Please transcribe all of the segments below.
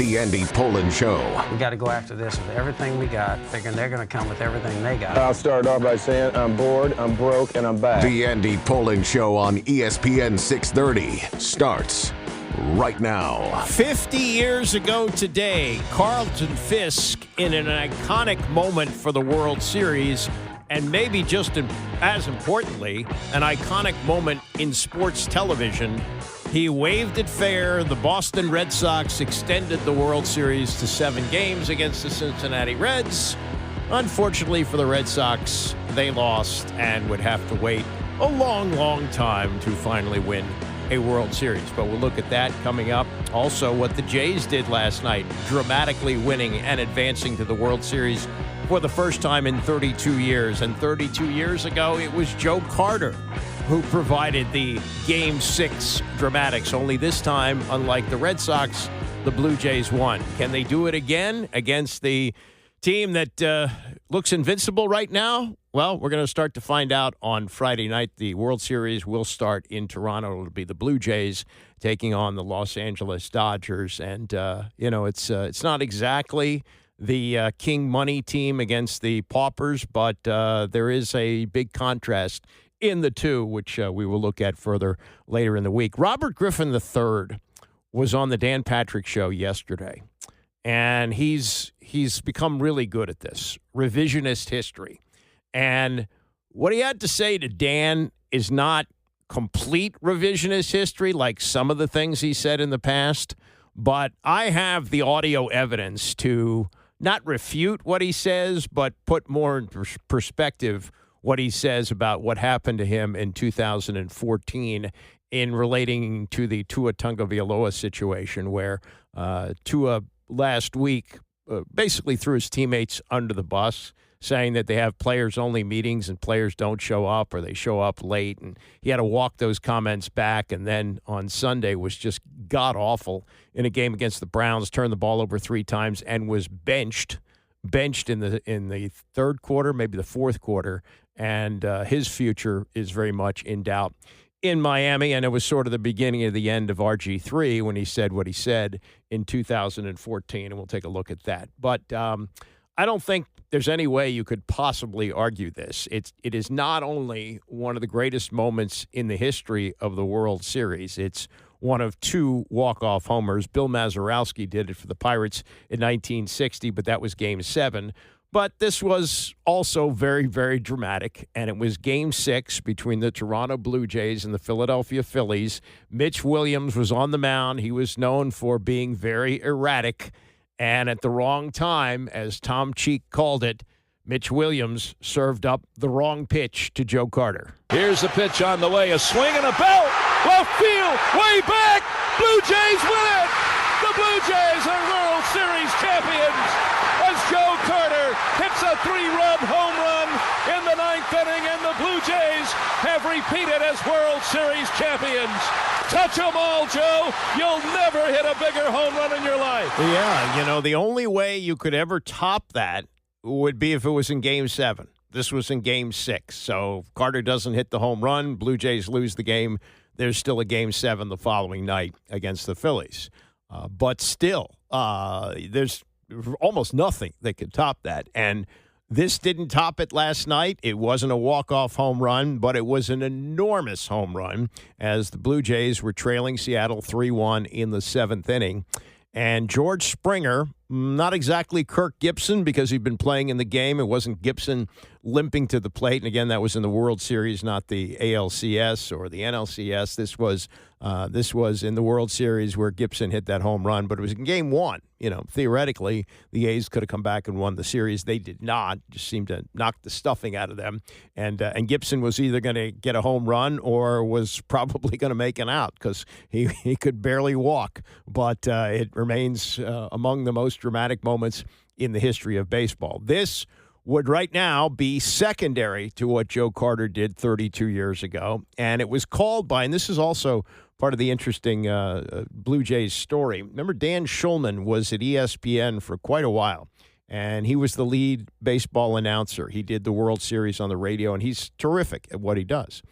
The Andy Pollin Show. We got to go after this with everything we got, figuring they're going to come with everything they got. I'll start off by saying I'm bored, I'm broke, and I'm back. The Andy Pollin Show on ESPN 630 starts right now. 50 years ago today, Carlton Fisk, in an iconic moment for the World Series, and maybe just as importantly, an iconic moment in sports television, he waved it fair. The Boston Red Sox extended the World Series to 7 games against the Cincinnati Reds. Unfortunately for the Red Sox, they lost and would have to wait a long, long time to finally win a World Series. But we'll look at that coming up. Also, what the Jays did last night, dramatically winning and advancing to the World Series for the first time in 32 years. And 32 years ago, it was Joe Carter who provided the Game 6 dramatics. Only this time, unlike the Red Sox, the Blue Jays won. Can they do it again against the team that looks invincible right now? Well, we're going to start to find out on Friday night. The World Series will start in Toronto. It'll be the Blue Jays taking on the Los Angeles Dodgers. And, it's not exactly the King Money team against the Paupers, but there is a big contrast in the two, which we will look at further later in the week. Robert Griffin III was on the Dan Patrick Show yesterday, and he's become really good at this, revisionist history. And what he had to say to Dan is not complete revisionist history like some of the things he said in the past, but I have the audio evidence to not refute what he says, but put more in perspective what he says about what happened to him in 2014 in relating to the Tua Tagovailoa situation, where Tua last week basically threw his teammates under the bus, saying that they have players-only meetings and players don't show up or they show up late. And he had to walk those comments back, and then on Sunday was just god-awful in a game against the Browns, turned the ball over 3 times, and was benched in the third quarter, maybe the fourth quarter, and his future is very much in doubt in Miami. And it was sort of the beginning of the end of RG3 when he said what he said in 2014, and we'll take a look at that. But I don't think there's any way you could possibly argue this. It is not only one of the greatest moments in the history of the World Series, it's one of 2 walk-off homers. Bill Mazeroski did it for the Pirates in 1960, but that was Game 7. But this was also very, very dramatic, and it was Game 6 between the Toronto Blue Jays and the Philadelphia Phillies. Mitch Williams was on the mound. He was known for being very erratic, and at the wrong time, as Tom Cheek called it, Mitch Williams served up the wrong pitch to Joe Carter. Here's the pitch on the way, a swing and a belt, left field, way back, Blue Jays win it! The Blue Jays are World Series champions as Joe Carter hits a 3-run home run in the 9th inning, and the Blue Jays have repeated as World Series champions. Touch them all, Joe. You'll never hit a bigger home run in your life. Yeah, the only way you could ever top that would be if it was in Game 7. This was in Game 6. So if Carter doesn't hit the home run, Blue Jays lose the game. There's still a Game 7 the following night against the Phillies. But still, there's almost nothing that could top that. And this didn't top it last night. It wasn't a walk-off home run, but it was an enormous home run as the Blue Jays were trailing Seattle 3-1 in the 7th inning. And George Springer, not exactly Kirk Gibson because he'd been playing in the game. It wasn't Gibson limping to the plate. And again, that was in the World Series, not the ALCS or the NLCS. This was in the World Series where Gibson hit that home run, but it was in Game 1. Theoretically, the A's could have come back and won the series. They did not. Just seemed to knock the stuffing out of them. And Gibson was either going to get a home run or was probably going to make an out because he could barely walk. But it remains among the most dramatic moments in the history of baseball. This would right now be secondary to what Joe Carter did 32 years ago. And it was called by, and this is also part of the interesting Blue Jays story. Remember, Dan Schulman was at ESPN for quite a while, and he was the lead baseball announcer. He did the World Series on the radio, and he's terrific at what he does.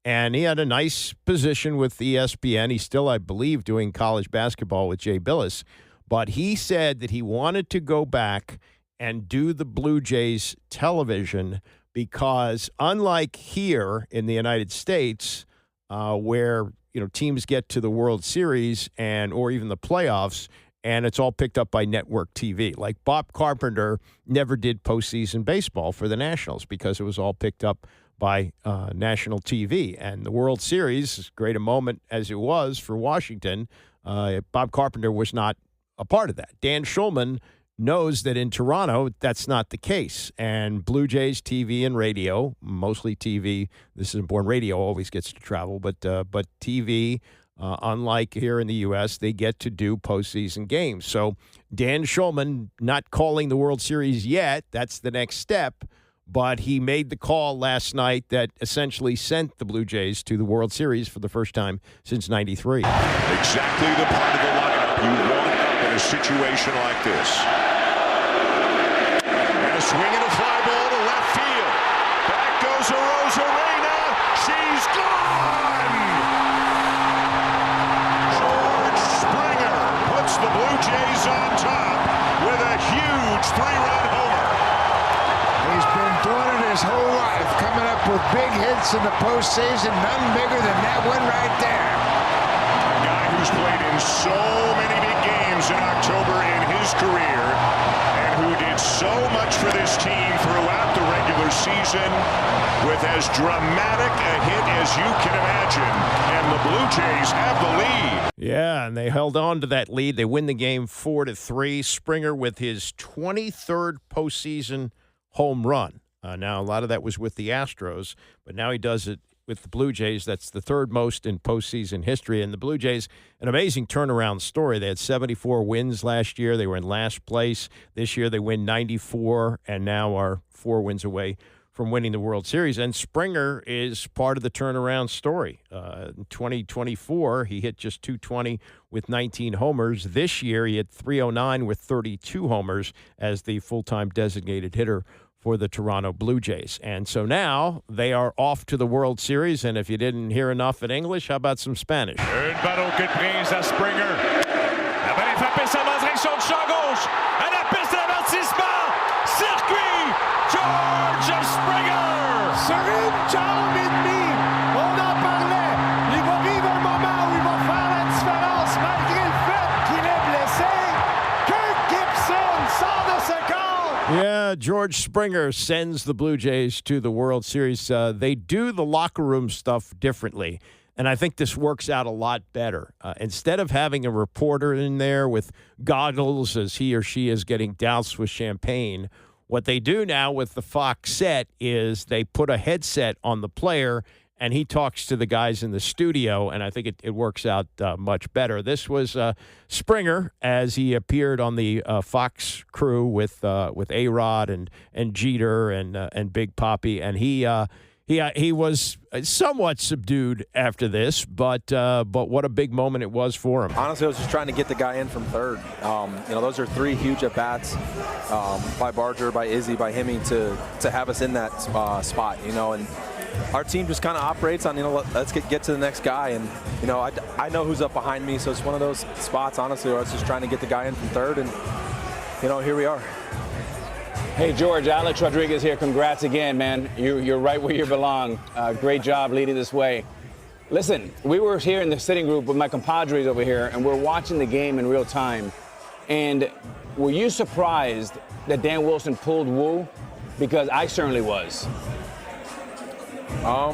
And he had a nice position with ESPN. He's still, I believe, doing college basketball with Jay Billis. But he said that he wanted to go back and do the Blue Jays television because unlike here in the United States, where teams get to the World Series or even the playoffs, and it's all picked up by network TV. Like Bob Carpenter never did postseason baseball for the Nationals because it was all picked up by national TV. And the World Series, as great a moment as it was for Washington, Bob Carpenter was not a part of that. Dan Schulman knows that in Toronto, that's not the case. And Blue Jays TV and radio, mostly TV, this is important, radio always gets to travel, but TV, unlike here in the U.S., they get to do postseason games. So Dan Schulman not calling the World Series yet, that's the next step, but he made the call last night that essentially sent the Blue Jays to the World Series for the first time since '93. Exactly the part of the lineup you want up in a situation like this. And a swing and a fly ball to left field. Back goes Arozarena. She's gone! George Springer puts the Blue Jays on top with a huge 3-run homer. He's been doing it his whole life, coming up with big hits in the postseason. None bigger than that one right there. A guy who's played in so many big games in October in his career and who did so much for this team throughout the regular season with as dramatic a hit as you can imagine. And the Blue Jays have the lead. Yeah, and they held on to that lead. They win the game 4-3. Springer with his 23rd postseason home run. Now, a lot of that was with the Astros, but now he does it with the Blue Jays. That's the third most in postseason history. And the Blue Jays, an amazing turnaround story. They had 74 wins last year. They were in last place. This year they win 94 and now are 4 wins away from winning the World Series. And Springer is part of the turnaround story. In 2024, he hit just .220 with 19 homers. This year, he hit .309 with 32 homers as the full-time designated hitter for the Toronto Blue Jays. And so now they are off to the World Series. And if you didn't hear enough in English, how about some Spanish? Une balle au cul de prise à Springer. La balle est frappée sur la direction de champ gauche. À la piste d'avertissement. Circuit. George Springer. Sur une jambe et demie, on en parlait. Il va vivre un moment où il va faire la différence malgré le fait qu'il est blessé. Kirk Gibson sort de ce camp. Yeah, George Springer sends the Blue Jays to the World Series. They do the locker room stuff differently, and I think this works out a lot better. Instead of having a reporter in there with goggles as he or she is getting doused with champagne, what they do now with the Fox set is they put a headset on the player, and he talks to the guys in the studio, and I think it works out much better. This was Springer as he appeared on the Fox crew with A-Rod and Jeter and Big Papi, and he was somewhat subdued after this, but what a big moment it was for him. Honestly, I was just trying to get the guy in from third. Those are 3 huge at-bats by Barger, by Izzy, by Hemme to have us in that spot, and our team just kind of operates on, let's get to the next guy. And, I know who's up behind me, so it's one of those spots, honestly, where I was just trying to get the guy in from third, and, here we are. Hey, George, Alex Rodriguez here. Congrats again, man. You're right where you belong. Great job leading this way. Listen, we were here in the sitting group with my compadres over here, and we're watching the game in real time. And were you surprised that Dan Wilson pulled Wu? Because I certainly was. I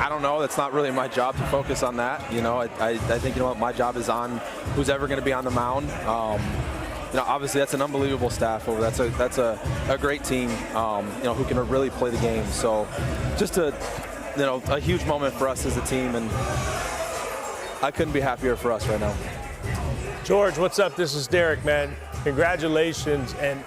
don't know. It's not really my job to focus on that. I think, my job is on who's ever going to be on the mound. Obviously that's an unbelievable staff over. That's a great team, who can really play the game. So just a huge moment for us as a team, and I couldn't be happier for us right now. George, what's up? This is Derek, man. Congratulations. And,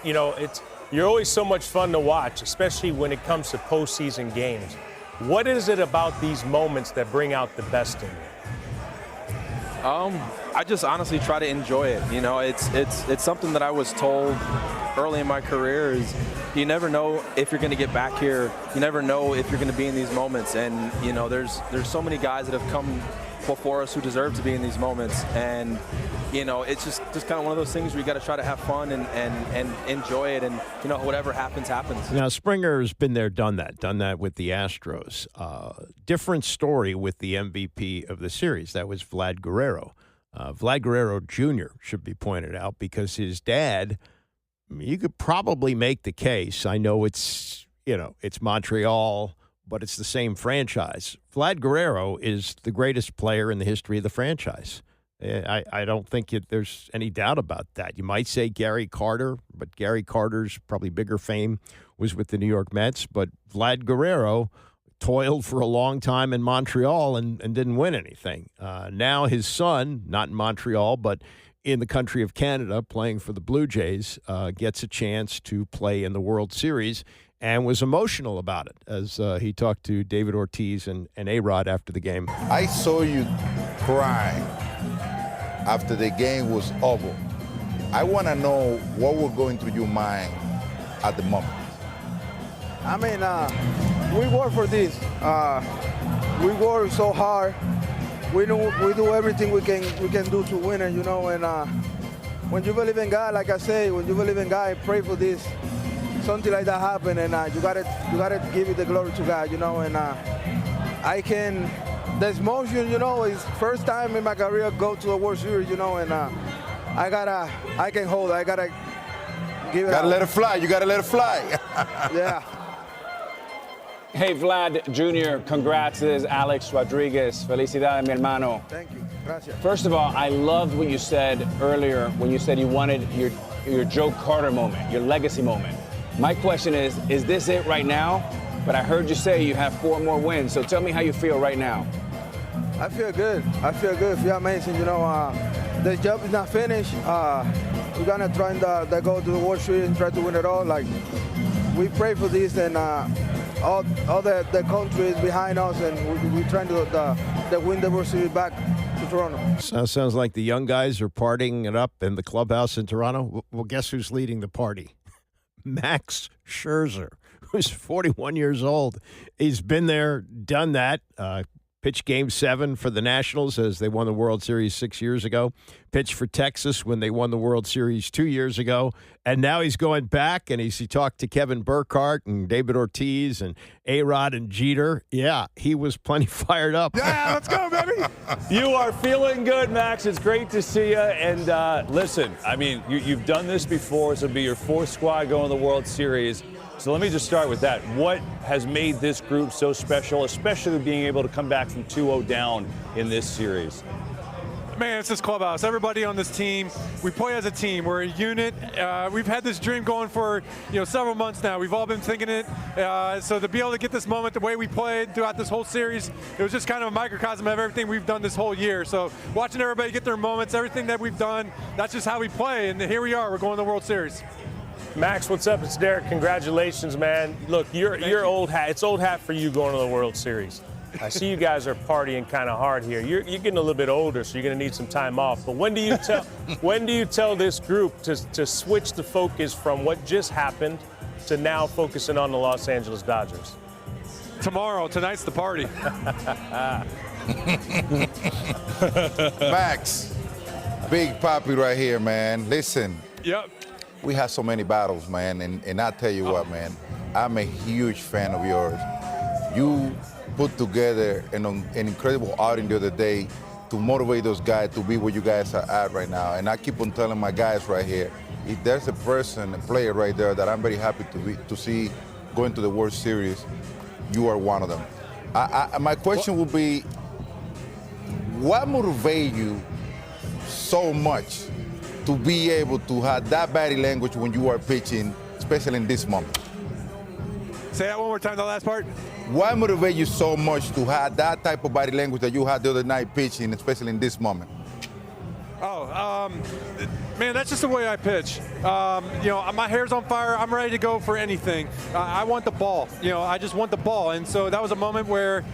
you're always so much fun to watch, especially when it comes to postseason games. What is it about these moments that bring out the best in you? I just honestly try to enjoy it. It's something that I was told early in my career is you never know if you're going to get back here. You never know if you're going to be in these moments. And, there's so many guys that have come before us who deserve to be in these moments. And, you know, it's just kind of one of those things where you got to try to have fun and enjoy it, and you know, whatever happens, happens. Now, Springer's been there, done that with the Astros. Different story with the MVP of the series. That was Vlad Guerrero. Vlad Guerrero Jr. should be pointed out because his dad, you could probably make the case. I know it's Montreal, but it's the same franchise. Vlad Guerrero is the greatest player in the history of the franchise. I don't think there's any doubt about that. You might say Gary Carter, but Gary Carter's probably bigger fame was with the New York Mets. But Vlad Guerrero toiled for a long time in Montreal and didn't win anything. Now his son, not in Montreal, but in the country of Canada, playing for the Blue Jays, gets a chance to play in the World Series and was emotional about it as he talked to David Ortiz and A-Rod after the game. I saw you crying after the game was over. I want to know what was going through your mind at the moment. I mean, we work for this. We work so hard. We do everything we can do to win it, you know. And when you believe in God, like I say, when you believe in God, pray for this. Something like that happen, and you gotta give it the glory to God, you know. And this motion, you know, is first time in my career go to a World Series, you know, and I can hold it. I gotta give it. Gotta let it fly. You gotta let it fly. Yeah. Hey, Vlad Jr., congrats. This is Alex Rodriguez. Felicidades, mi hermano. Thank you. Gracias. First of all, I loved what you said earlier when you said you wanted your Joe Carter moment, your legacy moment. My question is this it right now? But I heard you say you have 4 more wins, so tell me how you feel right now. I feel good. I feel amazing. You know, the job is not finished. We're gonna try to go to the World Series and try to win it all. Like, we pray for this, and all the country is behind us, and we're trying to win the World Series back to Toronto. Sounds like the young guys are partying it up in the clubhouse in Toronto. Well, guess who's leading the party? Max Scherzer, who's 41 years old. He's been there, done that. Pitched Game 7 for the Nationals as they won the World Series 6 years ago. Pitched for Texas when they won the World Series 2 years ago. And now he's going back, and he talked to Kevin Burkhardt and David Ortiz and A-Rod and Jeter. Yeah, he was plenty fired up. Yeah, let's go, baby. You are feeling good, Max. It's great to see you. And listen, I mean, you've done this before. This will be your 4th squad going to the World Series. So let me just start with that. What has made this group so special, especially being able to come back from 2-0 down in this series? Man, it's this clubhouse. Everybody on this team, we play as a team. We're a unit. We've had this dream going for several months now. We've all been thinking it. So to be able to get this moment the way we played throughout this whole series, it was just kind of a microcosm of everything we've done this whole year. So watching everybody get their moments, everything that we've done, that's just how we play. And here we are. We're going to the World Series. Max, what's up? It's Derek. Congratulations, man. Look, you're old hat. It's old hat for you going to the World Series. I see you guys are partying kind of hard here. You're getting a little bit older, so you're going to need some time off. But when do you tell this group to switch the focus from what just happened to now focusing on the Los Angeles Dodgers? Tomorrow. Tonight's the party. Max, Big Papi right here, man. Listen. Yep. We had so many battles, man, and I tell you what, man, I'm a huge fan of yours. You put together an incredible outing the other day to motivate those guys to be where you guys are at right now. And I keep on telling my guys right here, if there's a player right there that I'm very happy to see going to the World Series, you are one of them. My question would be, what motivates you so much to be able to have that body language when you are pitching, especially in this moment? Say that one more time, the last part. What motivates you so much to have that type of body language that you had the other night pitching, especially in this moment? Man, that's just the way I pitch. My hair's on fire. I'm ready to go for anything. I want the ball. I just want the ball. And so that was a moment where,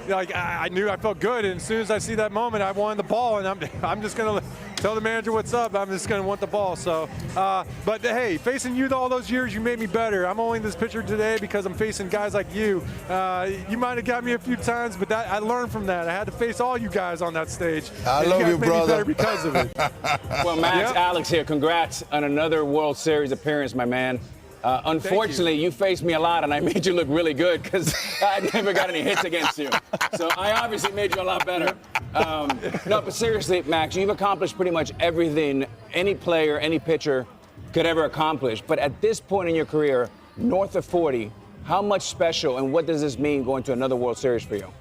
I knew I felt good. And as soon as I see that moment, I wanted the ball, and I'm just gonna tell the manager what's up. I'm just going to want the ball. So, but hey, facing you all those years, you made me better. I'm only in this picture today because I'm facing guys like you. You might have got me a few times, but I learned from that. I had to face all you guys on that stage. I love you, brother. Because of it. Well, Max, Alex here. Congrats on another World Series appearance, my man. Unfortunately, you faced me a lot, and I made you look really good because I never got any hits against you. So I obviously made you a lot better. No, but seriously, Max, you've accomplished pretty much everything any player, any pitcher could ever accomplish. But at this point in your career, north of 40, how much special and what does this mean going to another World Series for you?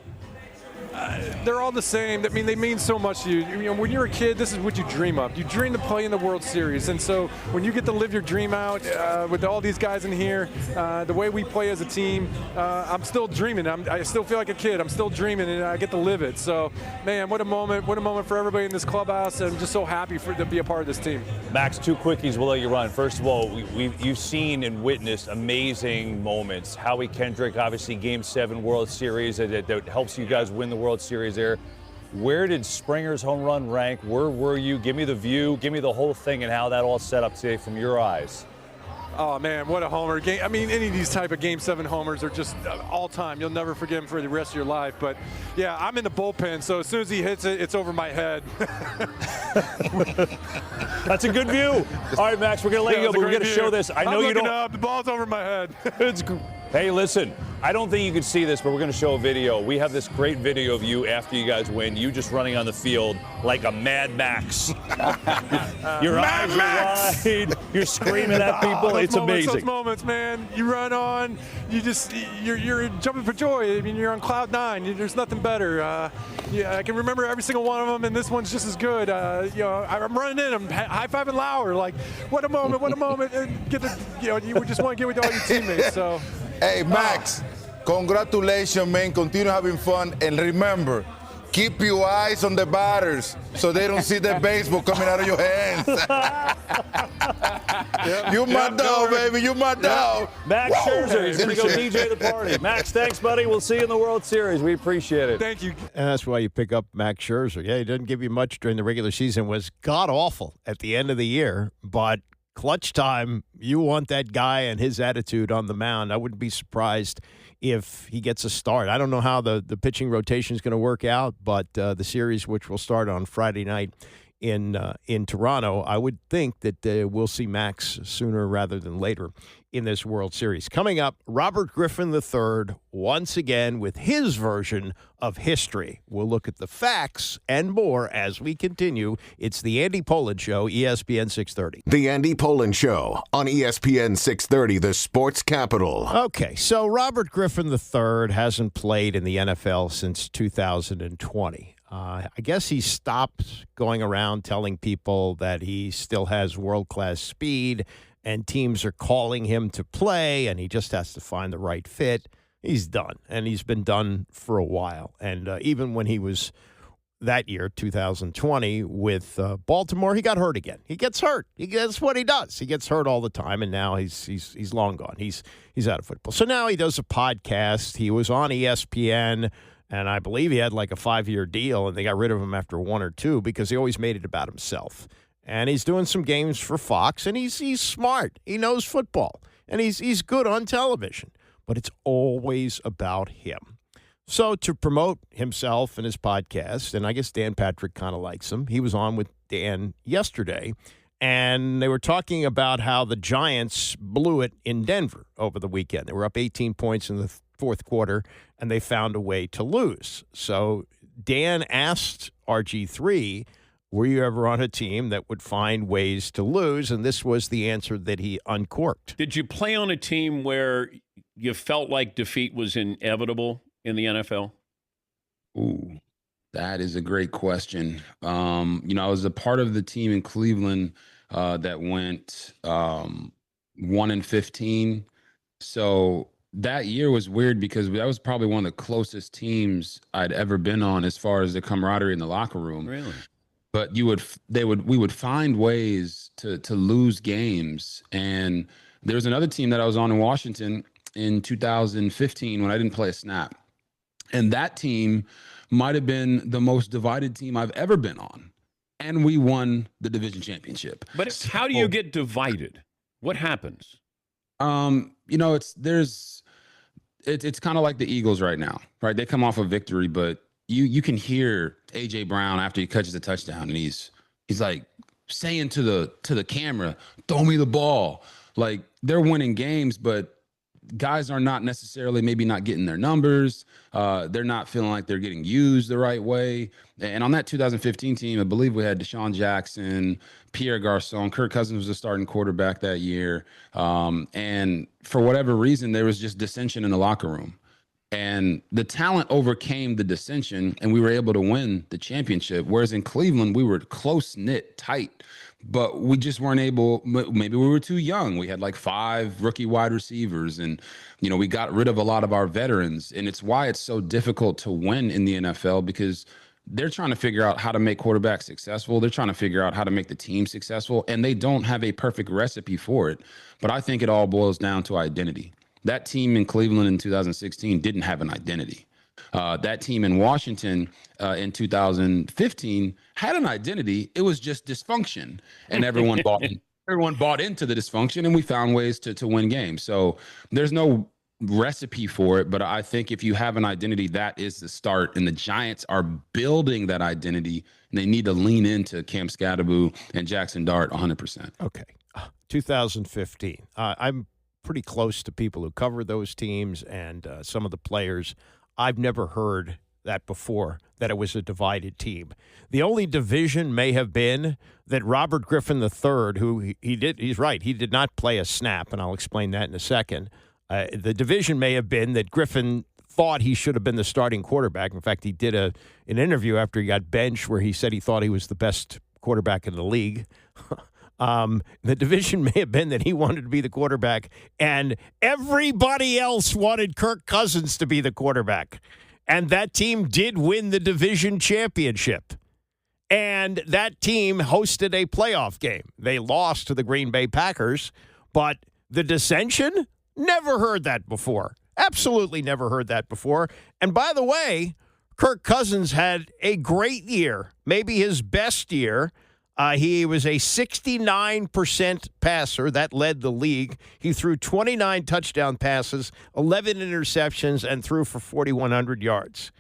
They're all the same. I mean, they mean so much to you. You know, when you're a kid, this is what you dream of. You dream to play in the World Series. And so when you get to live your dream out with all these guys in here, the way we play as a team, I'm still dreaming. I still feel like a kid. I'm still dreaming, and I get to live it. So, man, what a moment. What a moment for everybody in this clubhouse. And I'm just so happy to be a part of this team. Max, 2 quickies we'll let you run. First of all, you've seen and witnessed amazing moments. Howie Kendrick, obviously, Game 7 World Series that helps you guys win the World Series there. Where did Springer's home run rank? Where were you? Give me the view. Give me the whole thing and how that all set up today from your eyes. Oh, man, what a homer. I mean, any of these type of Game 7 homers are just all time. You'll never forget them for the rest of your life. But, yeah, I'm in the bullpen, so as soon as he hits it, it's over my head. That's a good view. All right, Max, we're going to let you go, but we're going to show this. I know you don't. Up, the ball's over my head. Hey, listen, I don't think you can see this, but we're going to show a video. We have this great video of you after you guys win, you just running on the field like a Mad Max. Your eyes are wide. You're screaming at people. It's amazing. Those moments, man. You run on. You're jumping for joy. I mean, you're on cloud 9. There's nothing better. I can remember every single one of them, and this one's just as good. I'm running in. I'm high-fiving Lauer. Like, what a moment! What a moment! And you just want to get with all your teammates. So. Hey, Max, congratulations, man. Continue having fun. And remember, keep your eyes on the batters so they don't see the baseball coming out of your hands. You my dog, baby. You my dog. Max Scherzer, he's going to go DJ the party. Max, thanks, buddy. We'll see you in the World Series. We appreciate it. Thank you. And that's why you pick up Max Scherzer. Yeah, he doesn't give you much during the regular season. Was god-awful at the end of the year, but clutch time, you want that guy and his attitude on the mound. I wouldn't be surprised if he gets a start. I don't know how the pitching rotation is going to work out, but the series, which will start on Friday night in Toronto, I would think that we'll see Max sooner rather than later in this World Series. Coming up, Robert Griffin III once again with his version of history. We'll look at the facts and more as we continue. It's the Andy Pollin Show, ESPN 630. The Andy Pollin Show on ESPN 630, the sports capital. Okay, so Robert Griffin III hasn't played in the NFL since 2020. I guess he stopped going around telling people that he still has world-class speed and teams are calling him to play, and he just has to find the right fit. He's done, and he's been done for a while. And even when he was that year, 2020, with Baltimore, he got hurt again. He gets hurt. That's what he does. He gets hurt all the time, and now he's long gone. He's out of football. So now he does a podcast. He was on ESPN, and I believe he had like a 5-year deal, and they got rid of him after 1 or 2 because he always made it about himself. And he's doing some games for Fox, and he's smart. He knows football, and he's good on television. But it's always about him. So to promote himself and his podcast, and I guess Dan Patrick kind of likes him, he was on with Dan yesterday, and they were talking about how the Giants blew it in Denver over the weekend. They were up 18 points in the fourth quarter, and they found a way to lose. So Dan asked RG3, were you ever on a team that would find ways to lose? And this was the answer that he uncorked. Did you play on a team where you felt like defeat was inevitable in the NFL? Ooh, that is a great question. I was a part of the team in Cleveland that went 1-15. So that year was weird because that was probably one of the closest teams I'd ever been on as far as the camaraderie in the locker room. Really? But we would find ways to lose games. And there was another team that I was on in Washington in 2015 when I didn't play a snap. And that team might have been the most divided team I've ever been on. and we won the division championship. But how do you get divided? What happens? It's kind of like the Eagles right now, right? They come off a victory, but you can hear A.J. Brown after he catches a touchdown, and he's like saying to the camera, "Throw me the ball." Like, they're winning games, but guys are not necessarily maybe not getting their numbers. They're not feeling like they're getting used the right way. And on that 2015 team, I believe we had Deshaun Jackson, Pierre Garçon, Kirk Cousins was the starting quarterback that year. And for whatever reason, there was just dissension in the locker room. And the talent overcame the dissension, and we were able to win the championship. Whereas in Cleveland, we were close-knit, tight, but we just weren't able. Maybe we were too young. We had like 5 rookie wide receivers, and we got rid of a lot of our veterans. And it's why it's so difficult to win in the NFL, because they're trying to figure out how to make quarterbacks successful. They're trying to figure out how to make the team successful, and they don't have a perfect recipe for it. But I think it all boils down to identity. That team in Cleveland in 2016 didn't have an identity. That team in Washington in 2015 had an identity. It was just dysfunction, and everyone bought into the dysfunction, and we found ways to win games. So there's no recipe for it, but I think if you have an identity, that is the start, and the Giants are building that identity, and they need to lean into Cam Scatterbo and Jackson Dart 100%. Okay, 2015. I'm pretty close to people who cover those teams and some of the players. I've never heard that before, that it was a divided team. The only division may have been that Robert Griffin III, who he's right, he did not play a snap, and I'll explain that in a second. The division may have been that Griffin thought he should have been the starting quarterback. In fact, he did an interview after he got benched where he said he thought he was the best quarterback in the league. The division may have been that he wanted to be the quarterback, and everybody else wanted Kirk Cousins to be the quarterback. And that team did win the division championship. And that team hosted a playoff game. They lost to the Green Bay Packers, but the dissension, never heard that before. Absolutely never heard that before. And by the way, Kirk Cousins had a great year, maybe his best year. He was a 69% passer. That led the league. He threw 29 touchdown passes, 11 interceptions, and threw for 4,100 yards.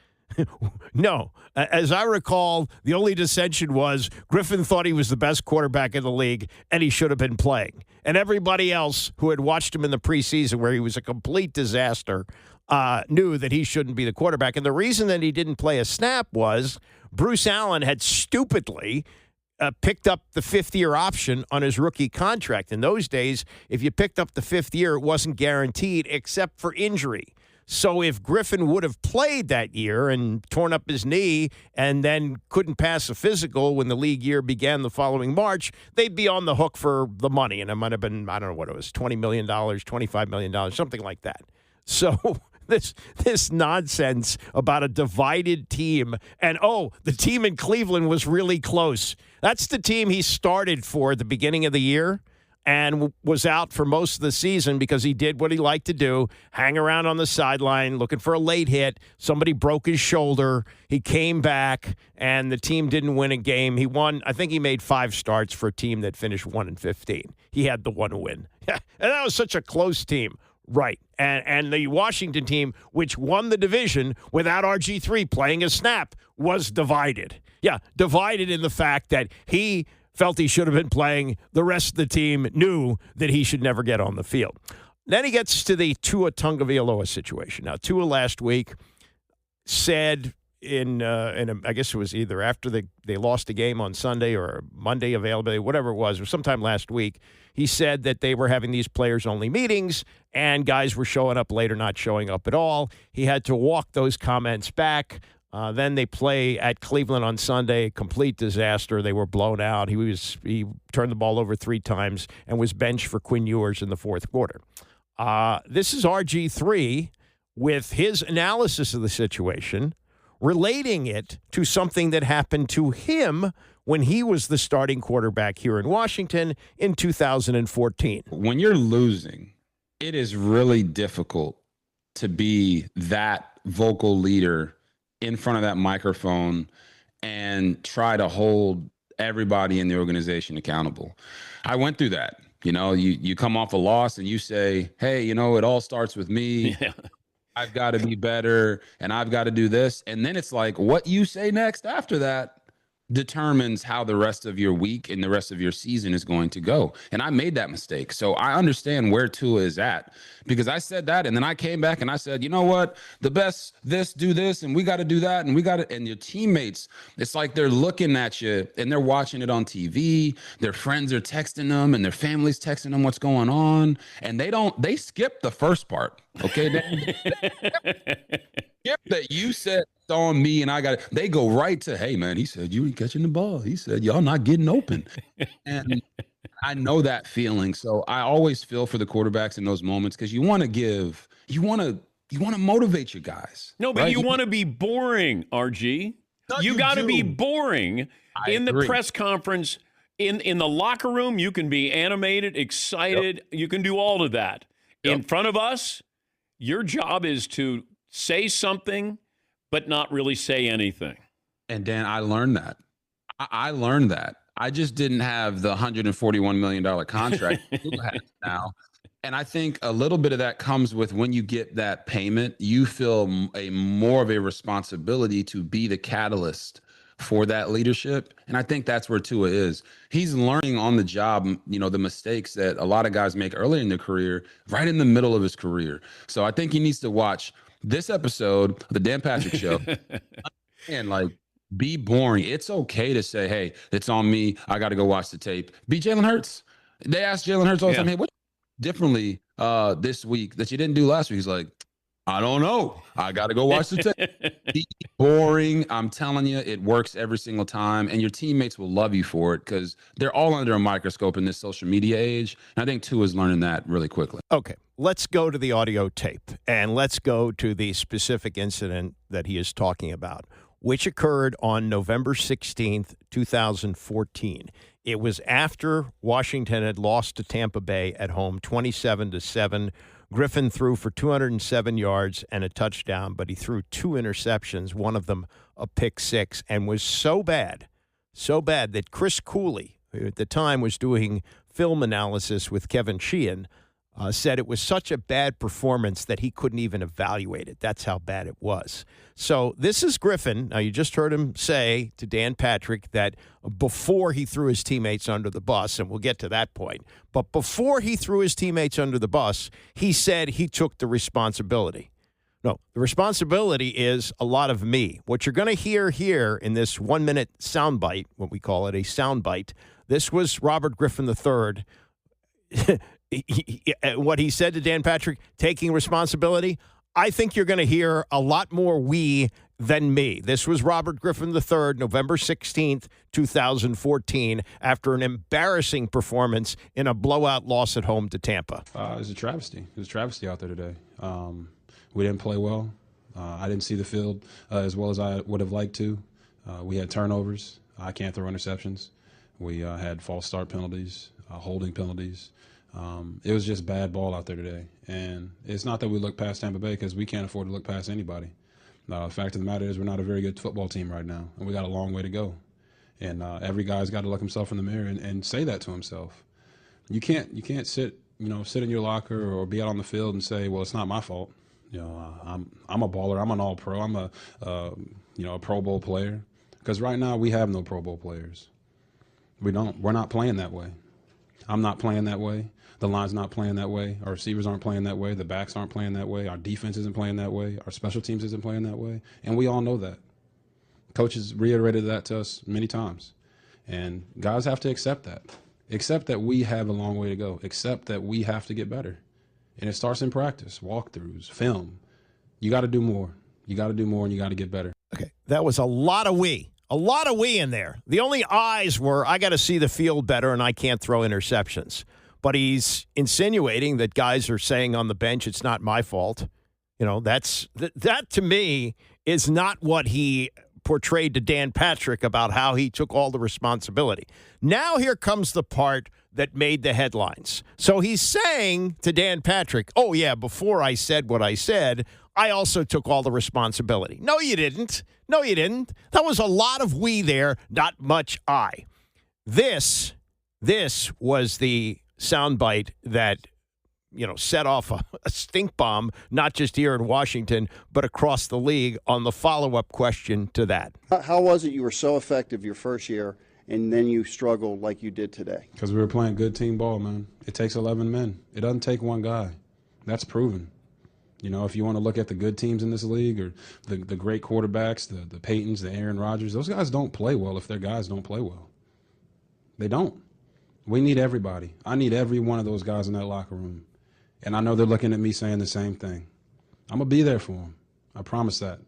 No, as I recall, the only dissension was Griffin thought he was the best quarterback in the league, and he should have been playing. And everybody else who had watched him in the preseason, where he was a complete disaster, knew that he shouldn't be the quarterback. And the reason that he didn't play a snap was Bruce Allen had stupidly picked up the 5th-year option on his rookie contract. In those days, if you picked up the 5th year, it wasn't guaranteed except for injury. So if Griffin would have played that year and torn up his knee and then couldn't pass a physical when the league year began the following March, they'd be on the hook for the money. And it might have been, I don't know what it was, $20 million, $25 million, something like that. So this nonsense about a divided team and, the team in Cleveland was really close. That's the team he started for at the beginning of the year and was out for most of the season because he did what he liked to do, hang around on the sideline looking for a late hit. Somebody broke his shoulder. He came back, and the team didn't win a game. He won. I think he made 5 starts for a team that finished 1-15. He had the one win. Yeah, and that was such a close team. Right. And the Washington team, which won the division without RG3 playing a snap, was divided. Yeah, divided in the fact that he felt he should have been playing. The rest of the team knew that he should never get on the field. Then he gets to the Tua Tagovailoa situation. Now, Tua last week said I guess it was either after they lost a game on Sunday or Monday availability, whatever it was, or sometime last week, he said that they were having these players-only meetings and guys were showing up late or not showing up at all. He had to walk those comments back. Then they play at Cleveland on Sunday, complete disaster. They were blown out. He turned the ball over 3 times and was benched for Quinn Ewers in the 4th quarter. This is RG3 with his analysis of the situation, relating it to something that happened to him when he was the starting quarterback here in Washington in 2014. When you're losing, it is really difficult to be that vocal leader in front of that microphone and try to hold everybody in the organization accountable. I went through that. You know, you come off a loss and you say, hey, you know, it all starts with me. Yeah. I've got to be better and I've got to do this. And then it's like what you say next after that determines how the rest of your week and the rest of your season is going to go. And I made that mistake. So I understand where Tua is at because I said that. And then I came back and I said, you know what, the best this, do this, and we got to do that. And we got to, and your teammates, it's like they're looking at you and they're watching it on TV. Their friends are texting them and their family's texting them what's going on. And they skip the first part. Okay. Skip that you said on me and I got it. They go right to, hey man, he said you ain't catching the ball. He said y'all not getting open. And I know that feeling. So I always feel for the quarterbacks in those moments because you want to motivate your guys. No, but right? You want to be boring, RG. No, you got to be boring in the press conference. In the locker room, you can be animated, excited. Yep. You can do all of that. Yep. In front of us, your job is to say something but not really say anything. And Dan, I learned that. I learned that. I just didn't have the $141 million contract now. And I think a little bit of that comes with when you get that payment, you feel more of a responsibility to be the catalyst for that leadership. And I think that's where Tua is. He's learning on the job, you know, the mistakes that a lot of guys make early in their career, right in the middle of his career. So I think he needs to watch this episode of the Dan Patrick Show and like be boring. It's okay to say, hey, it's on me. I got to go watch the tape. Be Jalen Hurts. They asked Jalen Hurts all the time, hey, what differently this week that you didn't do last week? He's like, I don't know. I got to go watch the tape. Be boring. I'm telling you, it works every single time. And your teammates will love you for it because they're all under a microscope in this social media age. And I think Tua's learning that really quickly. Okay, let's go to the audio tape and let's go to the specific incident that he is talking about, which occurred on November 16th, 2014. It was after Washington had lost to Tampa Bay at home, 27-7. Griffin threw for 207 yards and a touchdown, but he threw 2 interceptions, one of them a pick six, and was so bad that Chris Cooley, who at the time was doing film analysis with Kevin Sheehan, said it was such a bad performance that he couldn't even evaluate it. That's how bad it was. So this is Griffin. Now, you just heard him say to Dan Patrick that before he threw his teammates under the bus, and we'll get to that point, but before he threw his teammates under the bus, he said he took the responsibility. No, the responsibility is a lot of me. What you're going to hear here in this 1-minute soundbite, what we call it a soundbite, this was Robert Griffin III. What he said to Dan Patrick, taking responsibility, I think you're going to hear a lot more we than me. This was Robert Griffin III, November 16th, 2014, after an embarrassing performance in a blowout loss at home to Tampa. It was a travesty. It was a travesty out there today. We didn't play well. I didn't see the field as well as I would have liked to. We had turnovers. I can't throw interceptions. We had false start penalties, holding penalties. It was just bad ball out there today. And it's not that we look past Tampa Bay because we can't afford to look past anybody. The fact of the matter is we're not a very good football team right now, and we got a long way to go. And every guy's got to look himself in the mirror and say that to himself. You can't sit in your locker or be out on the field and say, well, it's not my fault. I'm a baller. I'm an all-pro. I'm a Pro Bowl player. Because right now we have no Pro Bowl players. We're not playing that way. I'm not playing that way. The line's not playing that way. Our receivers aren't playing that way. The backs aren't playing that way. Our defense isn't playing that way. Our special teams isn't playing that way. And we all know that. Coaches reiterated that to us many times. And guys have to accept that. Accept that we have a long way to go. Accept that we have to get better. And it starts in practice, walkthroughs, film. You got to do more. You got to do more, and you got to get better. Okay, that was a lot of we. A lot of we in there. The only I's were, I got to see the field better and I can't throw interceptions. But he's insinuating that guys are saying on the bench, it's not my fault. That to me is not what he portrayed to Dan Patrick about how he took all the responsibility. Now here comes the part that made the headlines. So he's saying to Dan Patrick, oh, yeah, before I said what I said, I also took all the responsibility. No, you didn't. No, you didn't. That was a lot of we there, not much I. This was the soundbite that, set off a stink bomb, not just here in Washington, but across the league on the follow-up question to that. How was it you were so effective your first year and then you struggled like you did today? Because we were playing good team ball, man. It takes 11 men. It doesn't take one guy. That's proven. If you want to look at the good teams in this league or the great quarterbacks, the Peytons, the Aaron Rodgers, those guys don't play well if their guys don't play well. They don't. We need everybody. I need every one of those guys in that locker room. And I know they're looking at me saying the same thing. I'm going to be there for them. I promise that.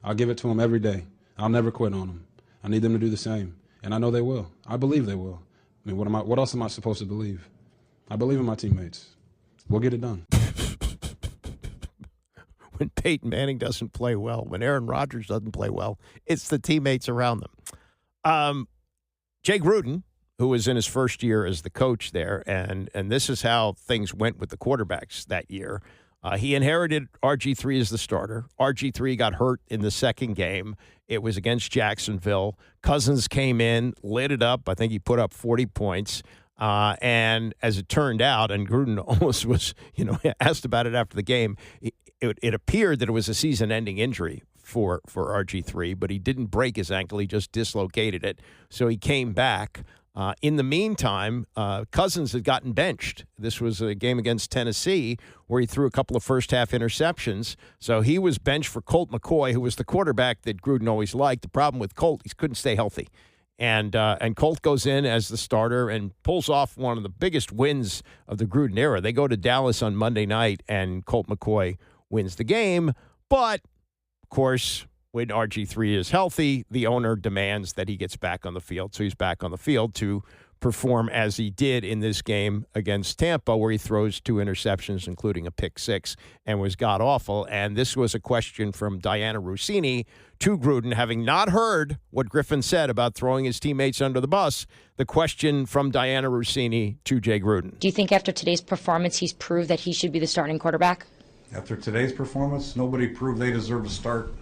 I'll give it to them every day. I'll never quit on them. I need them to do the same. And I know they will. I believe they will. I mean, what else am I supposed to believe? I believe in my teammates. We'll get it done. When Peyton Manning doesn't play well, when Aaron Rodgers doesn't play well, it's the teammates around them. Jay Gruden, who was in his first year as the coach there, and this is how things went with the quarterbacks that year. He inherited RG3 as the starter. RG3 got hurt in the second game. It was against Jacksonville. Cousins came in, lit it up. I think he put up 40 points. And as it turned out, and Gruden almost was, asked about it after the game, it appeared that it was a season-ending injury for RG3, but he didn't break his ankle. He just dislocated it. So he came back. In the meantime, Cousins had gotten benched. This was a game against Tennessee where he threw a couple of first-half interceptions. So he was benched for Colt McCoy, who was the quarterback that Gruden always liked. The problem with Colt, he couldn't stay healthy. And Colt goes in as the starter and pulls off one of the biggest wins of the Gruden era. They go to Dallas on Monday night, and Colt McCoy wins the game. But, of course, when RG3 is healthy, the owner demands that he gets back on the field. So he's back on the field to perform as he did in this game against Tampa, where he throws 2 interceptions, including a pick 6, and was god-awful. And this was a question from Diana Rossini to Gruden, having not heard what Griffin said about throwing his teammates under the bus. The question from Diana Rossini to Jay Gruden. Do you think after today's performance he's proved that he should be the starting quarterback? After today's performance, nobody proved they deserve to start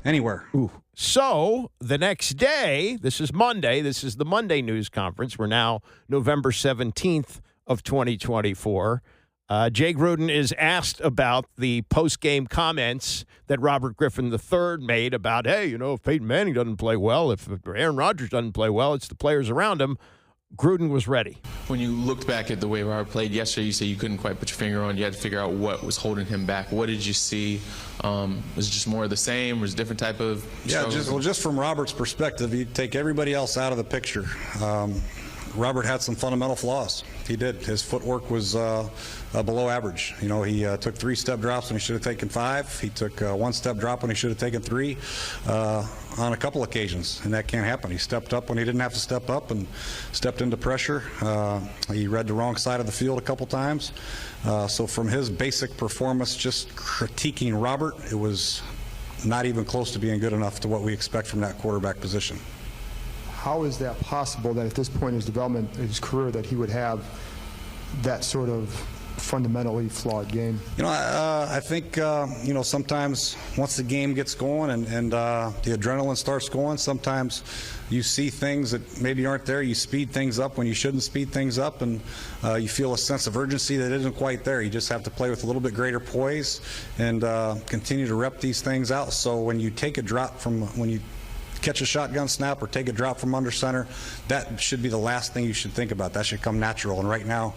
anywhere. Ooh. So the next day, this is Monday, this is the Monday news conference. We're now November 17th of 2024. Jay Gruden is asked about the post-game comments that Robert Griffin III made about, hey, if Peyton Manning doesn't play well, if Aaron Rodgers doesn't play well, it's the players around him. Gruden was ready. When you looked back at the way Robert played yesterday, you said you couldn't quite put your finger on. You had to figure out what was holding him back. What did you see? Was it just more of the same? Was it a different type of struggle? Just from Robert's perspective, you take everybody else out of the picture. Robert had some fundamental flaws. He did. His footwork was below average. He took 3-step drops when he should have taken 5. He took 1-step drop when he should have taken 3 on a couple occasions, and that can't happen. He stepped up when he didn't have to step up and stepped into pressure. He read the wrong side of the field a couple times. So from his basic performance, just critiquing Robert, it was not even close to being good enough to what we expect from that quarterback position. How is that possible that at this point in his development, in his career, that he would have that sort of fundamentally flawed game? I think, sometimes once the game gets going and the adrenaline starts going, sometimes you see things that maybe aren't there. You speed things up when you shouldn't speed things up, and you feel a sense of urgency that isn't quite there. You just have to play with a little bit greater poise and continue to rep these things out. So when you take a drop when you catch a shotgun snap or take a drop from under center, that should be the last thing you should think about. That should come natural. And right now,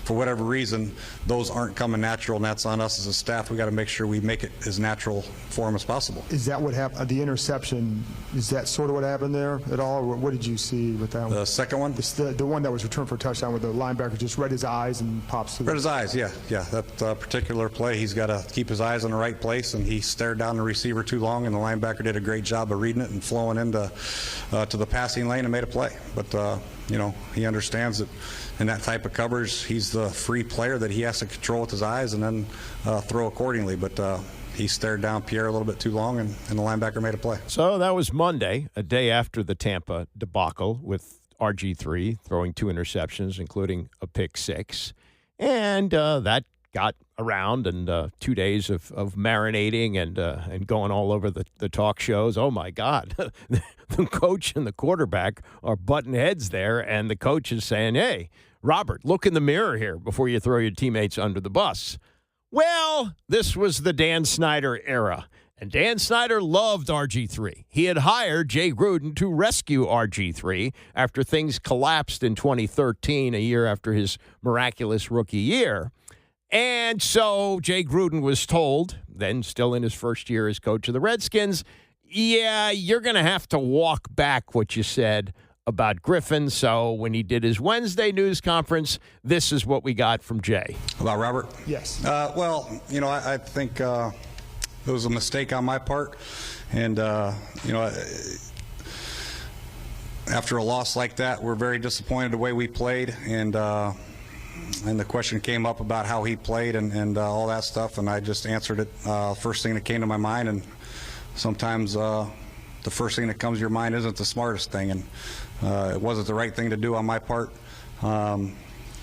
for whatever reason, those aren't coming natural, and that's on us as a staff. We got to make sure we make it as natural for him as possible. Is that what happened? The interception, is that sort of what happened there at all? What did you see with that one? The second one? It's the one that was returned for a touchdown where the linebacker just read his eyes and pops through. Read his eyes, yeah. That particular play, he's got to keep his eyes in the right place, and he stared down the receiver too long, and the linebacker did a great job of reading it and flowing into to the passing lane and made a play. But he understands that in that type of coverage, he's the free player that he has to control with his eyes and then throw accordingly. But he stared down Pierre a little bit too long, and the linebacker made a play. So that was Monday, a day after the Tampa debacle with RG3 throwing 2 interceptions, including a pick 6. And that got around and 2 days of marinating and going all over the talk shows. Oh, my God. The coach and the quarterback are butting heads there, and the coach is saying, hey, Robert, look in the mirror here before you throw your teammates under the bus. Well, this was the Dan Snyder era, and Dan Snyder loved RG3. He had hired Jay Gruden to rescue RG3 after things collapsed in 2013, a year after his miraculous rookie year. And so Jay Gruden was told, then still in his first year as coach of the Redskins, yeah, you're going to have to walk back what you said about Griffin. So when he did his Wednesday news conference, this is what we got from Jay. About Robert? Yes. Well, I think it was a mistake on my part. And, after a loss like that, we're very disappointed the way we played. And the question came up about how he played and all that stuff, and I just answered it first thing that came to my mind. And sometimes the first thing that comes to your mind isn't the smartest thing, and it wasn't the right thing to do on my part.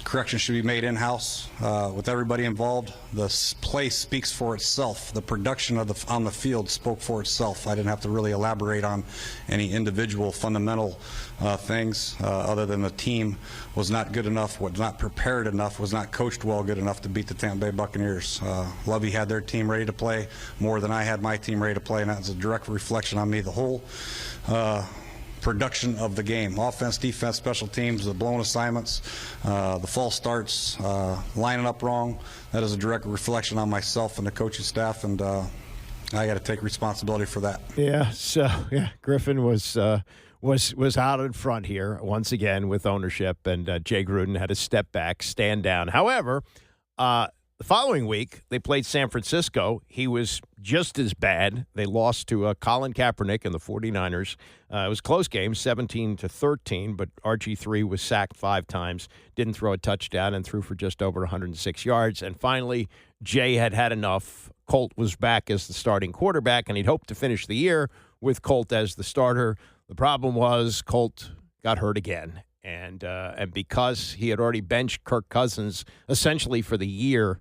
Correction should be made in-house with everybody involved. The play speaks for itself. The production on the field spoke for itself. I didn't have to really elaborate on any individual fundamental things other than the team was not good enough, was not prepared enough, was not coached well good enough to beat the Tampa Bay Buccaneers. Lovey had their team ready to play more than I had my team ready to play, and that's a direct reflection on me. The whole production of the game, offense, defense, special teams, the blown assignments, the false starts, lining up wrong, that is a direct reflection on myself and the coaching staff, and I got to take responsibility for that. Yeah, so Griffin was out in front here once again with ownership, and Jay Gruden had to step back, stand down. However, the following week, they played San Francisco. He was just as bad. They lost to Colin Kaepernick and the 49ers. It was a close game, 17-13, but RG3 was sacked 5 times, didn't throw a touchdown, and threw for just over 106 yards. And finally, Jay had enough. Colt was back as the starting quarterback, and he'd hoped to finish the year with Colt as the starter. The problem was Colt got hurt again. And because he had already benched Kirk Cousins essentially for the year,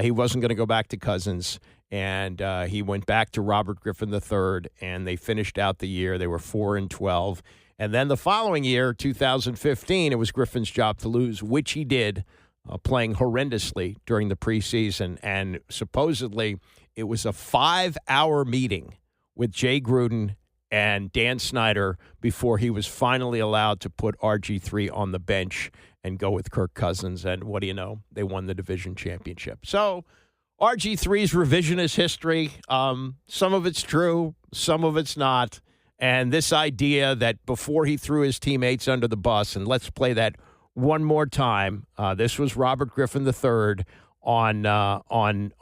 he wasn't going to go back to Cousins. And he went back to Robert Griffin III, and they finished out the year. They were 4-12. And then the following year, 2015, it was Griffin's job to lose, which he did, playing horrendously during the preseason. And supposedly it was a 5-hour meeting with Jay Gruden and Dan Snyder before he was finally allowed to put RG3 on the bench and go with Kirk Cousins. And what do you know? They won the division championship. So RG3's revisionist history, some of it's true, some of it's not. And this idea that before he threw his teammates under the bus, and let's play that one more time. This was Robert Griffin III on November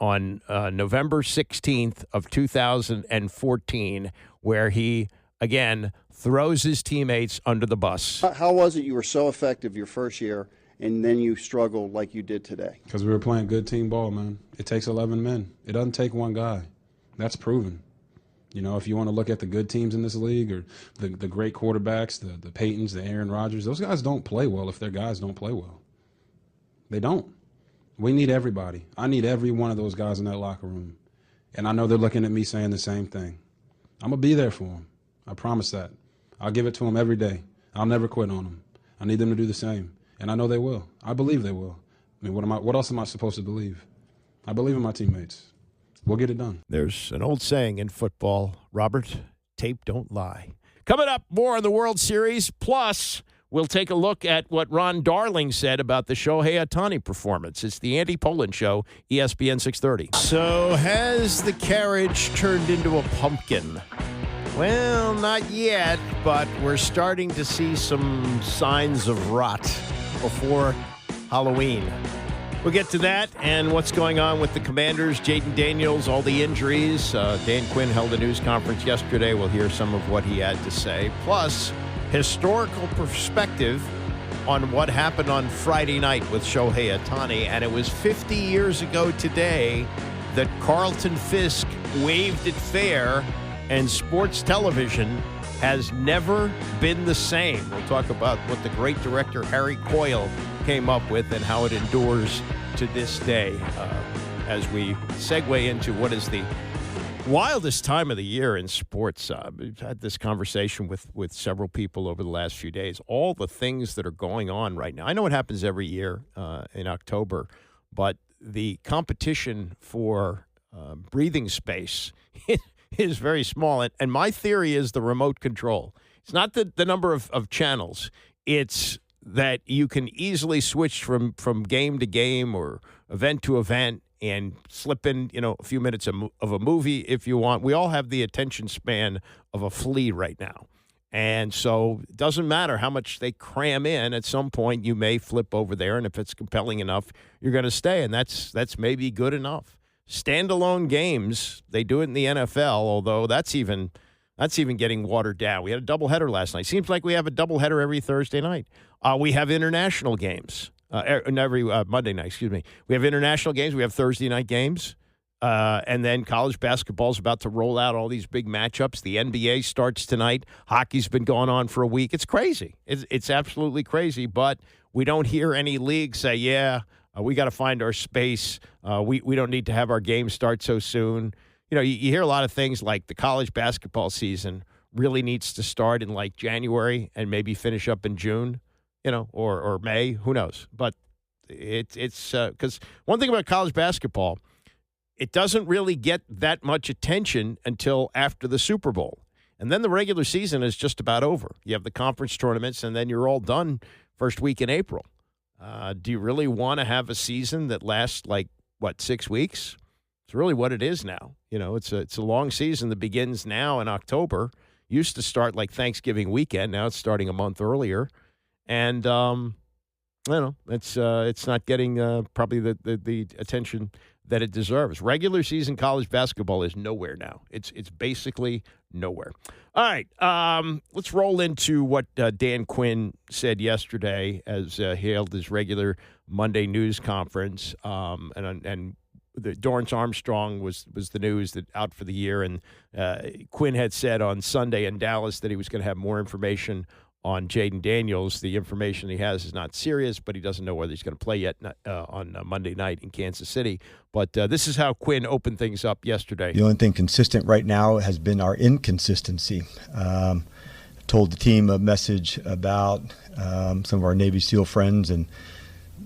16th of 2014, where he, again, throws his teammates under the bus. How was it you were so effective your first year, and then you struggled like you did today? Because we were playing good team ball, man. It takes 11 men. It doesn't take one guy. That's proven. You know, if you want to look at the good teams in this league or the great quarterbacks, the Peytons, the Aaron Rodgers, those guys don't play well if their guys don't play well. They don't. We need everybody. I need every one of those guys in that locker room. And I know they're looking at me saying the same thing. I'm going to be there for them. I promise that. I'll give it to them every day. I'll never quit on them. I need them to do the same. And I know they will. I believe they will. I mean, what else am I supposed to believe? I believe in my teammates. We'll get it done. There's an old saying in football, Robert, tape don't lie. Coming up, more on the World Series, plus we'll take a look at what Ron Darling said about the Shohei Ohtani performance. It's the Andy Poland Show, ESPN 630. So has the carriage turned into a pumpkin? Well, not yet, but we're starting to see some signs of rot before Halloween. We'll get to that and what's going on with the Commanders, Jayden Daniels, all the injuries. Dan Quinn held a news conference yesterday. We'll hear some of what he had to say. Plus, historical perspective on what happened on Friday night with Shohei Ohtani. And it was 50 years ago today that Carlton Fisk waved it fair, and sports television has never been the same. We'll talk about what the great director Harry Coyle came up with and how it endures to this day as we segue into what is the wildest time of the year in sports. We've had this conversation with several people over the last few days. All the things that are going on right now. I know it happens every year in October, but the competition for breathing space is very small. And my theory is the remote control. It's not the number of channels. It's that you can easily switch from game to game or event to event and slip in, a few minutes of a movie if you want. We all have the attention span of a flea right now. And so it doesn't matter how much they cram in. At some point, you may flip over there, and if it's compelling enough, you're going to stay, and that's maybe good enough. Standalone games, they do it in the NFL, although that's even getting watered down. We had a doubleheader last night. Seems like we have a doubleheader every Thursday night. We have international games. Every Monday night, excuse me. We have international games. We have Thursday night games. And then college basketball is about to roll out all these big matchups. The NBA starts tonight. Hockey's been going on for a week. It's crazy. It's absolutely crazy. But we don't hear any leagues say, we got to find our space. We don't need to have our game start so soon. You hear a lot of things like the college basketball season really needs to start in like January and maybe finish up in June. Or May, who knows? But it's because one thing about college basketball, it doesn't really get that much attention until after the Super Bowl. And then the regular season is just about over. You have the conference tournaments, and then you're all done first week in April. Do you really want to have a season that lasts 6 weeks? It's really what it is now. It's a long season that begins now in October. Used to start like Thanksgiving weekend. Now it's starting a month earlier. And, it's not getting probably the attention that it deserves. Regular season college basketball is nowhere now. It's basically nowhere. All right, let's roll into what Dan Quinn said yesterday as he held his regular Monday news conference. And Dorrance Armstrong was the news that out for the year. And Quinn had said on Sunday in Dallas that he was going to have more information on Jayden Daniels. The information he has is not serious, but he doesn't know whether he's going to play yet on Monday night in Kansas City. But this is how Quinn opened things up yesterday. The only thing consistent right now has been our inconsistency. Told the team a message about some of our Navy SEAL friends and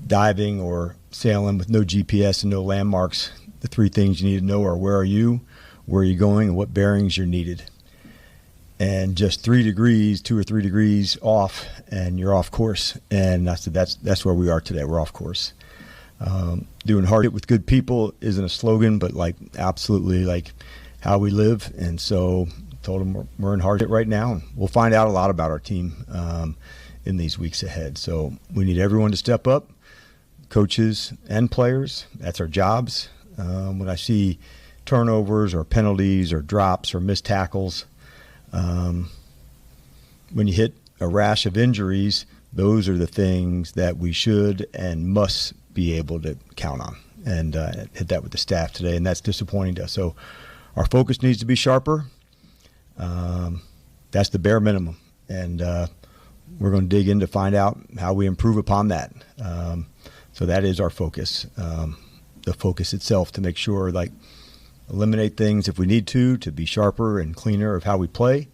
diving or sailing with no GPS and no landmarks. The three things you need to know are where are you going, and what bearings you're needed. And just 2 or 3 degrees off, and you're off course. And I said, that's where we are today. We're off course. Doing hard with good people isn't a slogan, but absolutely how we live. And so told them we're in hard right now. And we'll find out a lot about our team in these weeks ahead. So we need everyone to step up, coaches and players. That's our jobs. When I see turnovers or penalties or drops or missed tackles, when you hit a rash of injuries, those are the things that we should and must be able to count on. And hit that with the staff today, and that's disappointing to us. So our focus needs to be sharper. That's the bare minimum. And we're going to dig in to find out how we improve upon that. So that is our focus. The focus itself to make sure eliminate things if we need to be sharper and cleaner of how we play.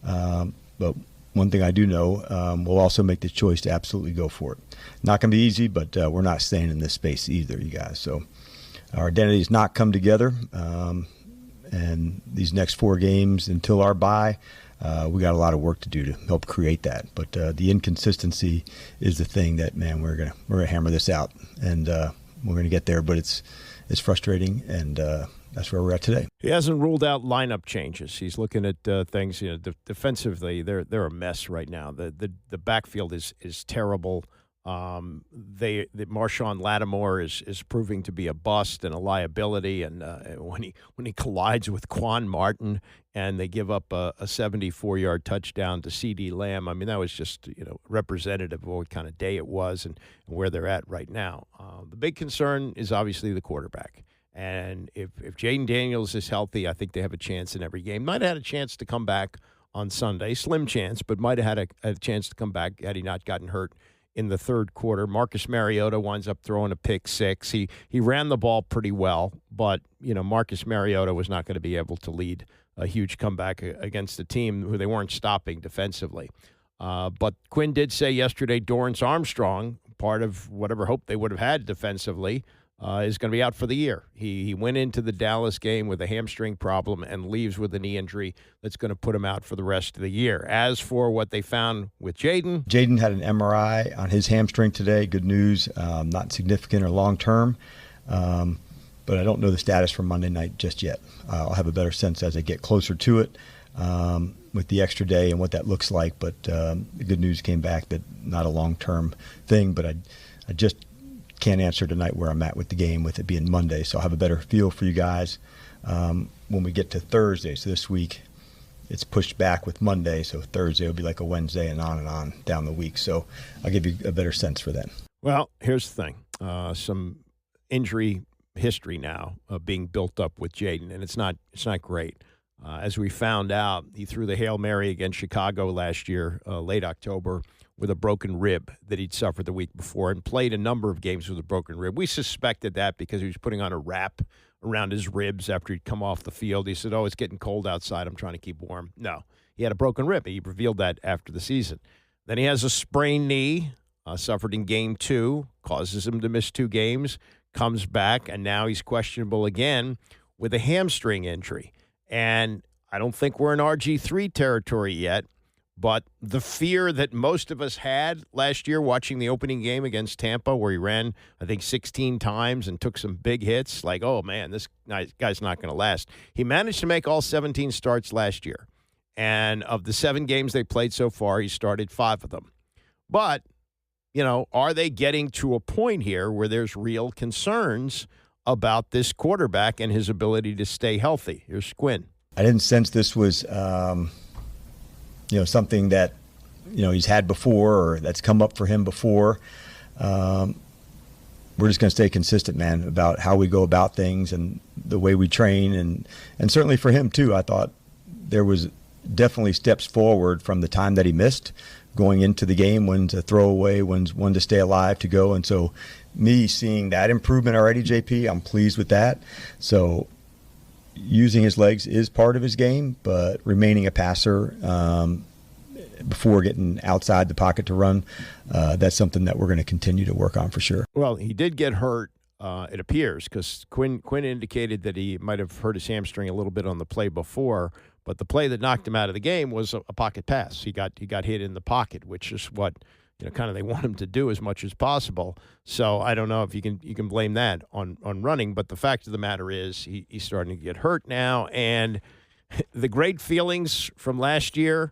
But one thing I do know, we'll also make the choice to absolutely go for it. Not going to be easy, but we're not staying in this space either, you guys. So our identity has not come together. And these next 4 games until our bye, we got a lot of work to do to help create that. But the inconsistency is the thing that, man, we're gonna hammer this out, and we're gonna get there. But it's frustrating, and that's where we're at today. He hasn't ruled out lineup changes. He's looking at things. Defensively, they're a mess right now. The backfield is terrible. Marshawn Lattimore is proving to be a bust and a liability. And when he collides with Quan Martin and they give up a 74-yard touchdown to C.D. Lamb, I mean, that was just representative of what kind of day it was and where they're at right now. The big concern is obviously the quarterback. And if Jayden Daniels is healthy, I think they have a chance in every game. Might have had a chance to come back on Sunday, slim chance, but might have had a chance to come back had he not gotten hurt in the third quarter. Marcus Mariota winds up throwing a pick six. He ran the ball pretty well, but, Marcus Mariota was not going to be able to lead a huge comeback against a team who they weren't stopping defensively. But Quinn did say yesterday Dorrance Armstrong, part of whatever hope they would have had defensively, is going to be out for the year. He went into the Dallas game with a hamstring problem and leaves with a knee injury that's going to put him out for the rest of the year. As for what they found with Jayden had an MRI on his hamstring today. Good news, not significant or long-term. But I don't know the status for Monday night just yet. I'll have a better sense as I get closer to it with the extra day and what that looks like. But the good news came back that not a long-term thing, but I just can't answer tonight where I'm at with the game, with it being Monday. So I'll have a better feel for you guys when we get to Thursday. So this week it's pushed back with Monday, so Thursday will be like a Wednesday and on down the week. So I'll give you a better sense for that. Well, here's the thing. Some injury history now being built up with Jayden, and it's not great. As we found out, he threw the Hail Mary against Chicago last year, late October, with a broken rib that he'd suffered the week before, and played a number of games with a broken rib. We suspected that because he was putting on a wrap around his ribs after he'd come off the field. He said, it's getting cold outside. I'm trying to keep warm. No, he had a broken rib. He revealed that after the season. Then he has a sprained knee, suffered in Game 2, causes him to miss 2 games, comes back, and now he's questionable again with a hamstring injury. And I don't think we're in RG3 territory yet, but the fear that most of us had last year watching the opening game against Tampa, where he ran, I think, 16 times and took some big hits, like, oh, man, this guy's not going to last. He managed to make all 17 starts last year. And of the 7 games they played so far, he started 5 of them. But, are they getting to a point here where there's real concerns about this quarterback and his ability to stay healthy? Here's Quinn. I didn't sense this was, something that, he's had before or that's come up for him before. We're just going to stay consistent, man, about how we go about things and the way we train. And certainly for him, too, I thought there was definitely steps forward from the time that he missed going into the game, when to throw away, when to stay alive, to go. And so me seeing that improvement already, JP, I'm pleased with that. So using his legs is part of his game, but remaining a passer before getting outside the pocket to run, that's something that we're going to continue to work on for sure. Well, he did get hurt, it appears, because Quinn indicated that he might have hurt his hamstring a little bit on the play before, but the play that knocked him out of the game was a pocket pass. He got hit in the pocket, which is what kind of they want him to do as much as possible. So I don't know if you can blame that on running, but the fact of the matter is he's starting to get hurt now, and the great feelings from last year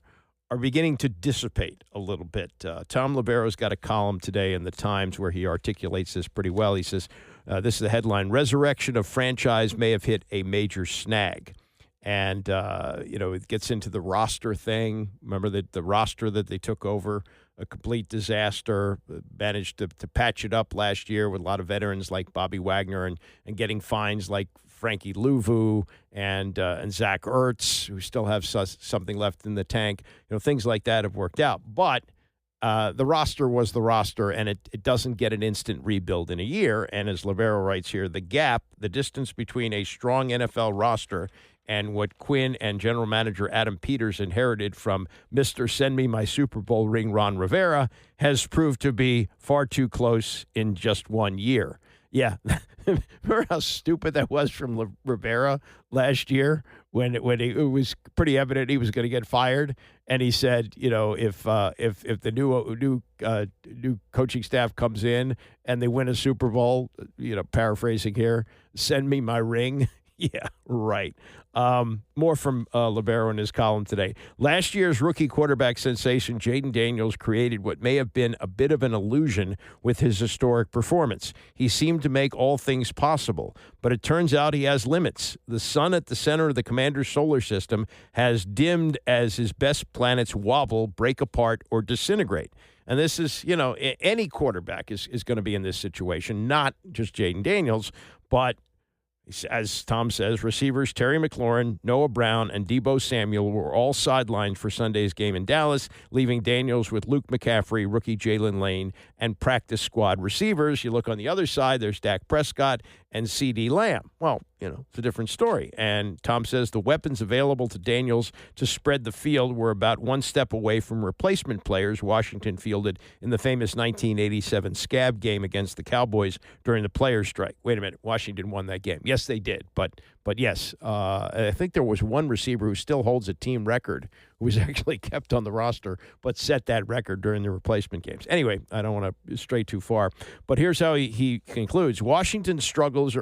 are beginning to dissipate a little bit. Tom Libero's got a column today in the Times where he articulates this pretty well. He says, this is the headline, "Resurrection of Franchise May Have Hit a Major Snag." And, it gets into the roster thing. Remember the roster that they took over, a complete disaster, managed to patch it up last year with a lot of veterans like Bobby Wagner and getting fines like Frankie Louvu and Zach Ertz, who still have something left in the tank. Things like that have worked out. But the roster was the roster, and it doesn't get an instant rebuild in a year. And as Libero writes here, the distance between a strong NFL roster and what Quinn and general manager Adam Peters inherited from Mr. Send Me My Super Bowl ring, Ron Rivera, has proved to be far too close in just 1 year. Yeah, remember how stupid that was from Rivera last year when it was pretty evident he was going to get fired, and he said, if the new coaching staff comes in and they win a Super Bowl, paraphrasing here, send me my ring. Yeah, right. More from Libero in his column today. Last year's rookie quarterback sensation, Jayden Daniels, created what may have been a bit of an illusion with his historic performance. He seemed to make all things possible, but it turns out he has limits. The sun at the center of the Commander's solar system has dimmed as his best planets wobble, break apart, or disintegrate. And this is, any quarterback is going to be in this situation, not just Jayden Daniels, but As Tom says, receivers Terry McLaurin, Noah Brown, and Deebo Samuel were all sidelined for Sunday's game in Dallas, leaving Daniels with Luke McCaffrey, rookie Jalen Lane, and practice squad receivers. You look on the other side, there's Dak Prescott and CeeDee Lamb. Well, it's a different story. And Tom says the weapons available to Daniels to spread the field were about one step away from replacement players Washington fielded in the famous 1987 scab game against the Cowboys during the players' strike. Wait a minute, Washington won that game. Yes, they did. But yes, I think there was one receiver who still holds a team record who was actually kept on the roster but set that record during the replacement games. Anyway, I don't want to stray too far. But here's how he concludes. Washington's struggles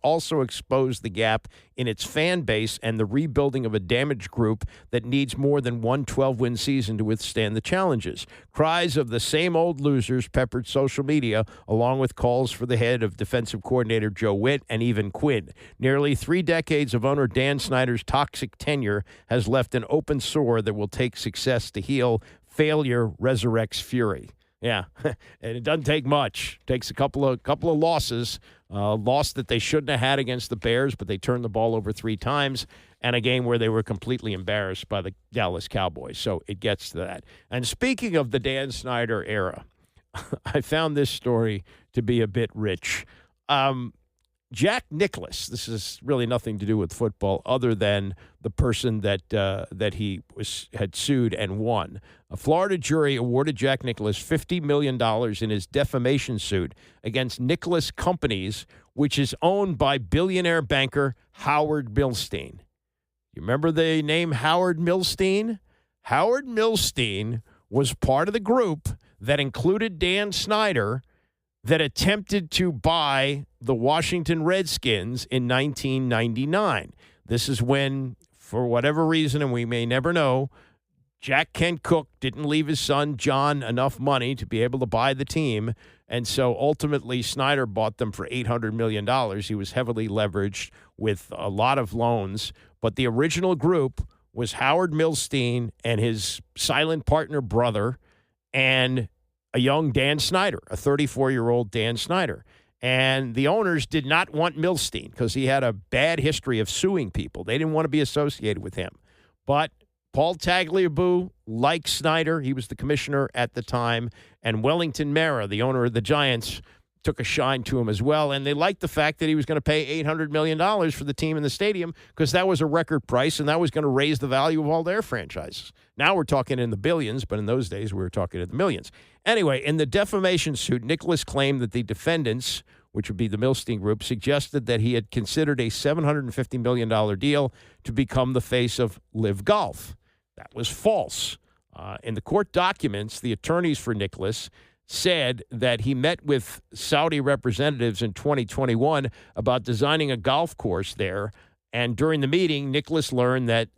also expose the gap in its fan base and the rebuilding of a damaged group that needs more than one 12-win season to withstand the challenges. Cries of the same old losers peppered social media, along with calls for the head of defensive coordinator Joe Witt and even Quinn. Nearly 3 decades of owner Dan Snyder's toxic tenure has left an open sore that will take success to heal. Failure resurrects fury. Yeah, and it doesn't take much. It takes a couple of losses. Loss that they shouldn't have had against the Bears, but they turned the ball over 3 times, and a game where they were completely embarrassed by the Dallas Cowboys. So it gets to that. And speaking of the Dan Snyder era, I found this story to be a bit rich. Jack Nicklaus, this is really nothing to do with football other than the person that he had sued and won. A Florida jury awarded Jack Nicklaus $50 million in his defamation suit against Nicklaus Companies, which is owned by billionaire banker Howard Milstein. You remember the name Howard Milstein? Howard Milstein was part of the group that included Dan Snyder that attempted to buy the Washington Redskins in 1999. This is when, for whatever reason, and we may never know, Jack Kent Cooke didn't leave his son John enough money to be able to buy the team, and so ultimately Snyder bought them for $800 million. He was heavily leveraged with a lot of loans, but the original group was Howard Milstein and his silent partner brother and a young Dan Snyder, a 34-year-old Dan Snyder. And the owners did not want Milstein because he had a bad history of suing people. They didn't want to be associated with him. But Paul Tagliabue liked Snyder. He was the commissioner at the time. And Wellington Mara, the owner of the Giants, took a shine to him as well. And they liked the fact that he was going to pay $800 million for the team in the stadium because that was a record price, and that was going to raise the value of all their franchises. Now we're talking in the billions, but in those days we were talking in the millions. Anyway, in the defamation suit, Nicklaus claimed that the defendants, which would be the Milstein Group, suggested that he had considered a $750 million deal to become the face of Live Golf. That was false. In the court documents, the attorneys for Nicklaus said that he met with Saudi representatives in 2021 about designing a golf course there. And during the meeting, Nicklaus learned that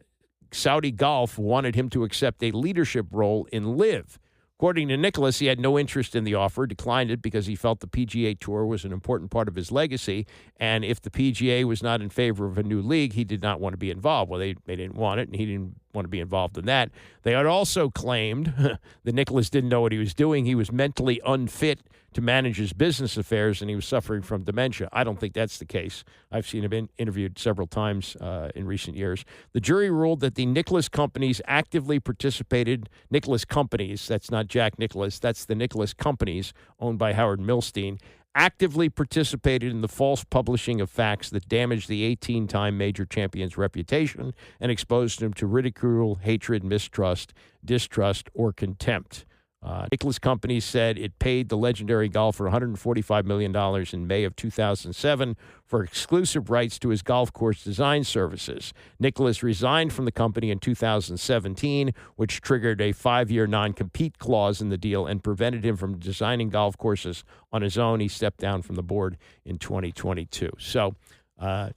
Saudi Golf wanted him to accept a leadership role in Live. According to Nicklaus, he had no interest in the offer, declined it because he felt the PGA Tour was an important part of his legacy, and if the PGA was not in favor of a new league, he did not want to be involved. Well, they didn't want it, and he didn't want to be involved in that. They had also claimed that Nicklaus didn't know what he was doing. He was mentally unfit to manage his business affairs, and he was suffering from dementia. I don't think that's the case. I've seen him interviewed several times in recent years. The jury ruled that the Nicklaus Companies actively participated. Nicklaus Companies, that's not Jack Nicklaus, that's the Nicklaus Companies owned by Howard Milstein, actively participated in the false publishing of facts that damaged the 18-time major champion's reputation and exposed him to ridicule, hatred, mistrust, distrust, or contempt. Nicklaus Companies said it paid the legendary golfer $145 million in May of 2007 for exclusive rights to his golf course design services. Nicklaus resigned from the company in 2017, which triggered a 5-year non-compete clause in the deal and prevented him from designing golf courses on his own. He stepped down from the board in 2022. So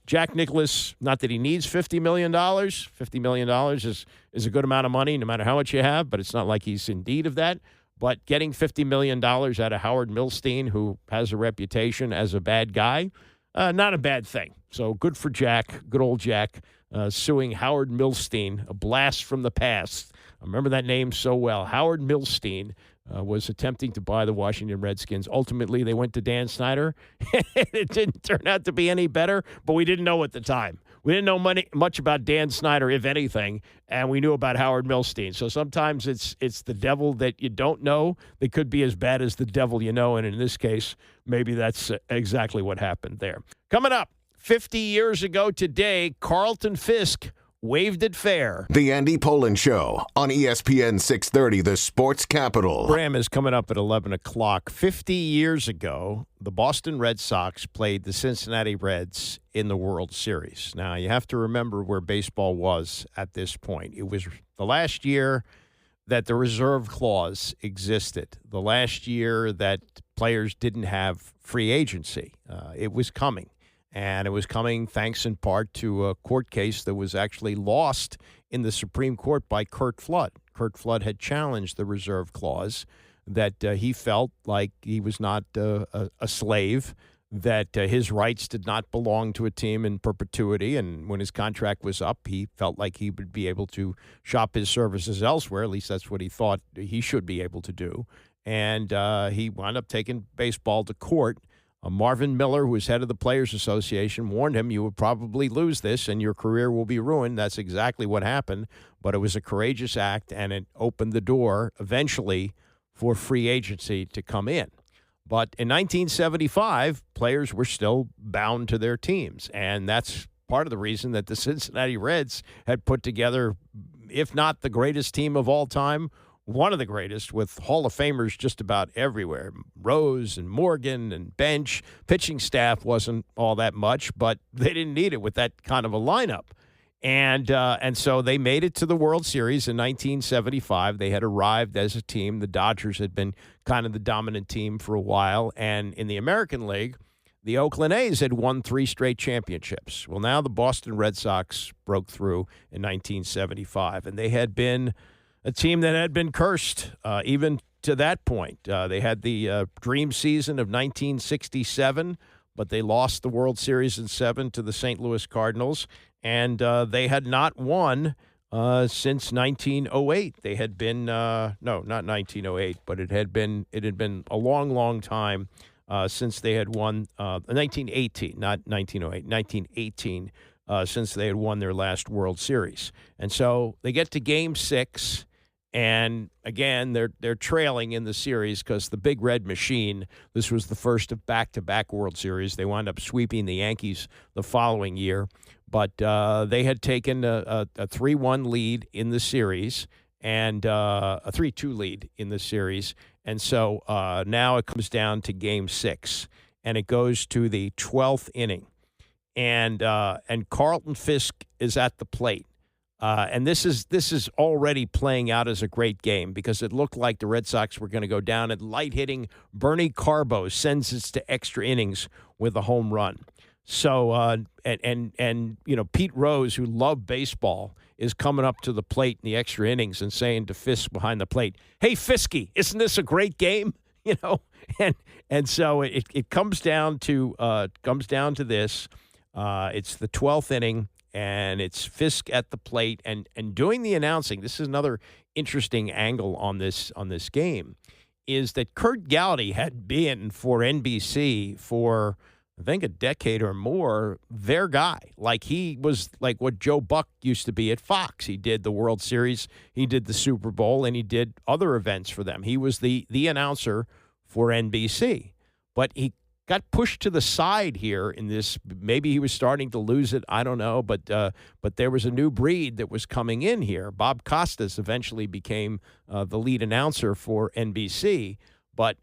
Jack Nicklaus, not that he needs $50 million. $50 million is a good amount of money no matter how much you have, but it's not like he's in need of that. But getting $50 million out of Howard Milstein, who has a reputation as a bad guy, not a bad thing. So good for Jack, good old Jack, suing Howard Milstein, a blast from the past. I remember that name so well. Howard Milstein was attempting to buy the Washington Redskins. Ultimately, they went to Dan Snyder. It didn't turn out to be any better, but we didn't know at the time. We didn't know much about Dan Snyder, if anything, and we knew about Howard Milstein. So sometimes it's the devil that you don't know that could be as bad as the devil you know, and in this case, maybe that's exactly what happened there. Coming up, 50 years ago today, Carlton Fisk waved it fair. The Andy Poland Show on ESPN 630, the sports capital. Bram is coming up at 11 o'clock. 50 years ago, the Boston Red Sox played the Cincinnati Reds in the World Series. Now, you have to remember where baseball was at this point. It was the last year that the reserve clause existed, the last year that players didn't have free agency. It was coming. And it was coming thanks in part to a court case that was actually lost in the Supreme Court by Curt Flood. Curt Flood had challenged the reserve clause that he felt like he was not a slave, that his rights did not belong to a team in perpetuity. And when his contract was up, he felt like he would be able to shop his services elsewhere. At least that's what he thought he should be able to do. And he wound up taking baseball to court. Marvin Miller, who was head of the Players Association, warned him, you would probably lose this and your career will be ruined. That's exactly what happened. But it was a courageous act, and it opened the door eventually for free agency to come in. But in 1975, players were still bound to their teams. And that's part of the reason that the Cincinnati Reds had put together, if not the greatest team of all time, one of the greatest, with Hall of Famers just about everywhere. Rose and Morgan and bench. Pitching staff wasn't all that much, but they didn't need it with that kind of a lineup. And so they made it to the World Series in 1975. They had arrived as a team. The Dodgers had been kind of the dominant team for a while. And in the American League, the Oakland A's had won 3 straight championships. Well, now the Boston Red Sox broke through in 1975, and they had been a team that had been cursed even to that point. They had the dream season of 1967, but they lost the World Series in 7 to the St. Louis Cardinals, and they had not won since 1908. They had been no, not 1908, but it had been a long, long time since they had won 1918, not 1908, 1918. Since they had won their last World Series. And so they get to Game 6, and again, they're trailing in the series because the Big Red Machine, this was the first of back-to-back World Series. They wound up sweeping the Yankees the following year. But they had taken a 3-1 lead in the series and a 3-2 lead in the series. And so now it comes down to Game 6, and it goes to the 12th inning. And Carlton Fisk is at the plate. And this is already playing out as a great game because it looked like the Red Sox were going to go down. And light-hitting Bernie Carbo sends it to extra innings with a home run. So, and you know, Pete Rose, who loved baseball, is coming up to the plate in the extra innings and saying to Fisk behind the plate, "Hey, Fisky, isn't this a great game?" You know, and so it comes down to this. It's the 12th inning, and it's Fisk at the plate and doing the announcing. This is another interesting angle on this game, is that Curt Gowdy had been for NBC for, I think, a decade or more, their guy. Like, he was like what Joe Buck used to be at Fox. He did the World Series, he did the Super Bowl, and he did other events for them. He was the announcer for NBC. But he got pushed to the side here in this. Maybe he was starting to lose it. I don't know. But there was a new breed that was coming in here. Bob Costas eventually became the lead announcer for NBC. But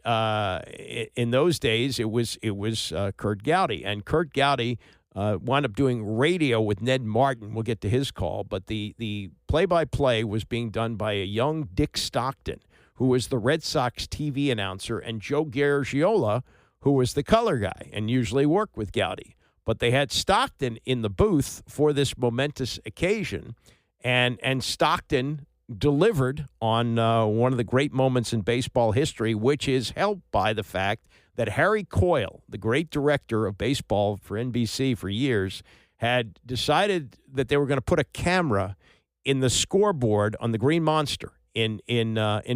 in those days, it was Curt Gowdy. And Curt Gowdy wound up doing radio with Ned Martin. We'll get to his call. But the play-by-play was being done by a young Dick Stockton, who was the Red Sox TV announcer, and Joe Garagiola, who was the color guy and usually worked with Gowdy. But they had Stockton in the booth for this momentous occasion, and Stockton delivered on one of the great moments in baseball history, which is helped by the fact that Harry Coyle, the great director of baseball for NBC for years, had decided that they were going to put a camera in the scoreboard on the Green Monster in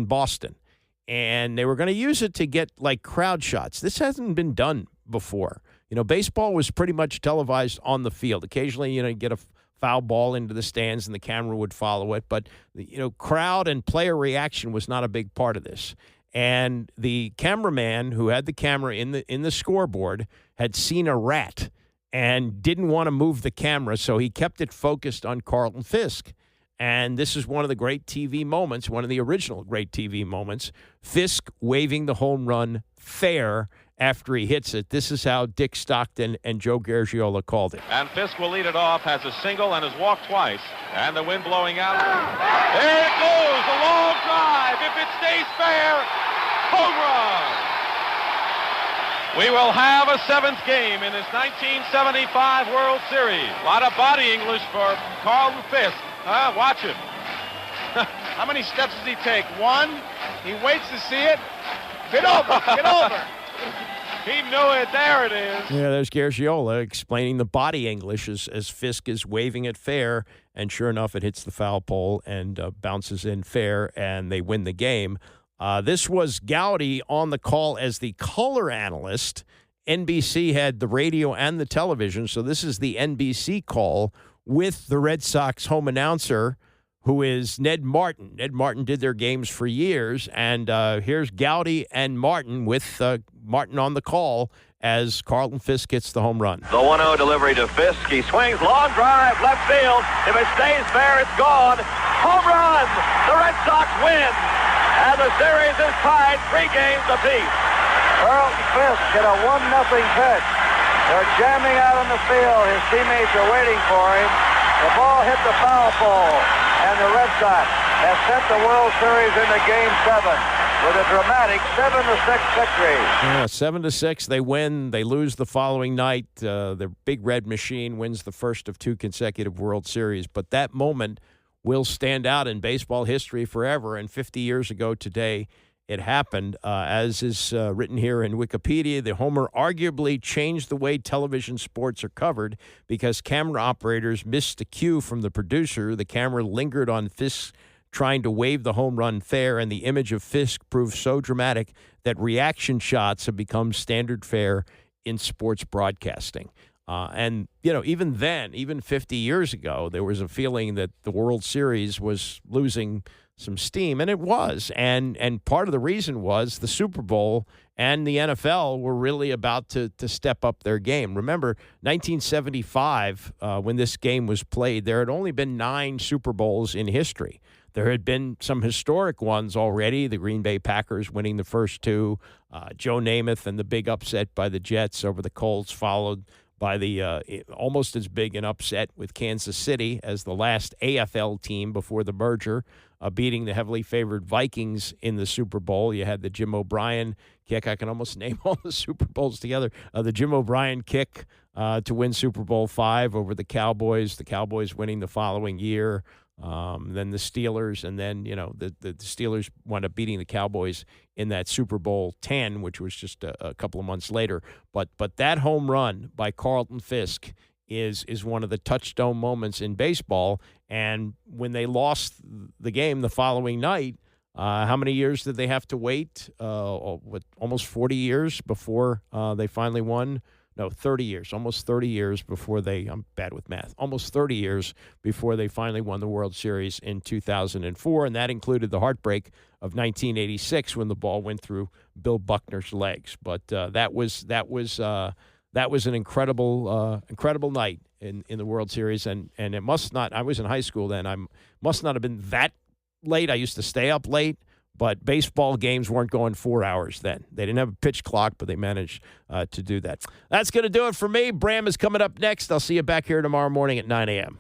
Boston. and they were going to use it to get like crowd shots. This hasn't been done before. Baseball was pretty much televised on the field. Occasionally, you get a foul ball into the stands and the camera would follow it, but crowd and player reaction was not a big part of this. And the cameraman who had the camera in the scoreboard had seen a rat and didn't want to move the camera, so he kept it focused on Carlton Fisk. And this is one of the great TV moments, one of the original great TV moments, Fisk waving the home run fair after he hits it. This is how Dick Stockton and Joe Garagiola called it. And Fisk will lead it off, has a single and has walked twice. And the wind blowing out. There it goes, a long drive. If it stays fair, home run. We will have a 7th game in this 1975 World Series. A lot of body English for Carlton Fisk. Watch him. How many steps does he take? 1. He waits to see it. Get over. Get over. He knew it. There it is. Yeah, there's Garagiola explaining the body English as Fisk is waving it fair, and sure enough, it hits the foul pole and bounces in fair, and they win the game. This was Gowdy on the call as the color analyst. NBC had the radio and the television, so this is the NBC call with the Red Sox home announcer, who is Ned Martin. Ned Martin did their games for years, and here's Gowdy and Martin with Martin on the call as Carlton Fisk hits the home run. The 1-0 delivery to Fisk. He swings, long drive, left field. If it stays fair, it's gone. Home run! The Red Sox win, and the series is tied 3 games apiece. Carlton Fisk hit a 1-0 pitch. They're jamming out on the field. His teammates are waiting for him. The ball hit the foul pole, and the Red Sox have sent the World Series into Game 7 with a dramatic 7-6 victory. Yeah, 7-6. They win. They lose the following night. The Big Red Machine wins the first of 2 consecutive World Series. But that moment will stand out in baseball history forever. And 50 years ago today, it happened. As is written here in Wikipedia, the homer arguably changed the way television sports are covered because camera operators missed a cue from the producer. The camera lingered on Fisk trying to wave the home run fair, and the image of Fisk proved so dramatic that reaction shots have become standard fare in sports broadcasting. And, even then, even 50 years ago, there was a feeling that the World Series was losing some steam, and it was. And part of the reason was the Super Bowl and the NFL were really about to step up their game. Remember, 1975, when this game was played, there had only been 9 Super Bowls in history. There had been some historic ones already, the Green Bay Packers winning the first 2, Joe Namath and the big upset by the Jets over the Colts, followed by the almost as big an upset with Kansas City as the last AFL team before the merger, beating the heavily favored Vikings in the Super Bowl. You had the Jim O'Brien kick. I can almost name all the Super Bowls together. The Jim O'Brien kick to win Super Bowl V over the Cowboys winning the following year. Then the Steelers, and then, the Steelers wound up beating the Cowboys in that Super Bowl X, which was just a couple of months later. But that home run by Carlton Fisk is one of the touchstone moments in baseball. And when they lost the game the following night, how many years did they have to wait? Almost 40 years before they finally won? No, 30 years, almost 30 years before I'm bad with math, almost 30 years before they finally won the World Series in 2004, and that included the heartbreak of 1986 when the ball went through Bill Buckner's legs. But that was an incredible night in the World Series, and it must not. I was in high school then. I must not have been that late. I used to stay up late. But baseball games weren't going 4 hours then. They didn't have a pitch clock, but they managed to do that. That's going to do it for me. Bram is coming up next. I'll see you back here tomorrow morning at 9 a.m.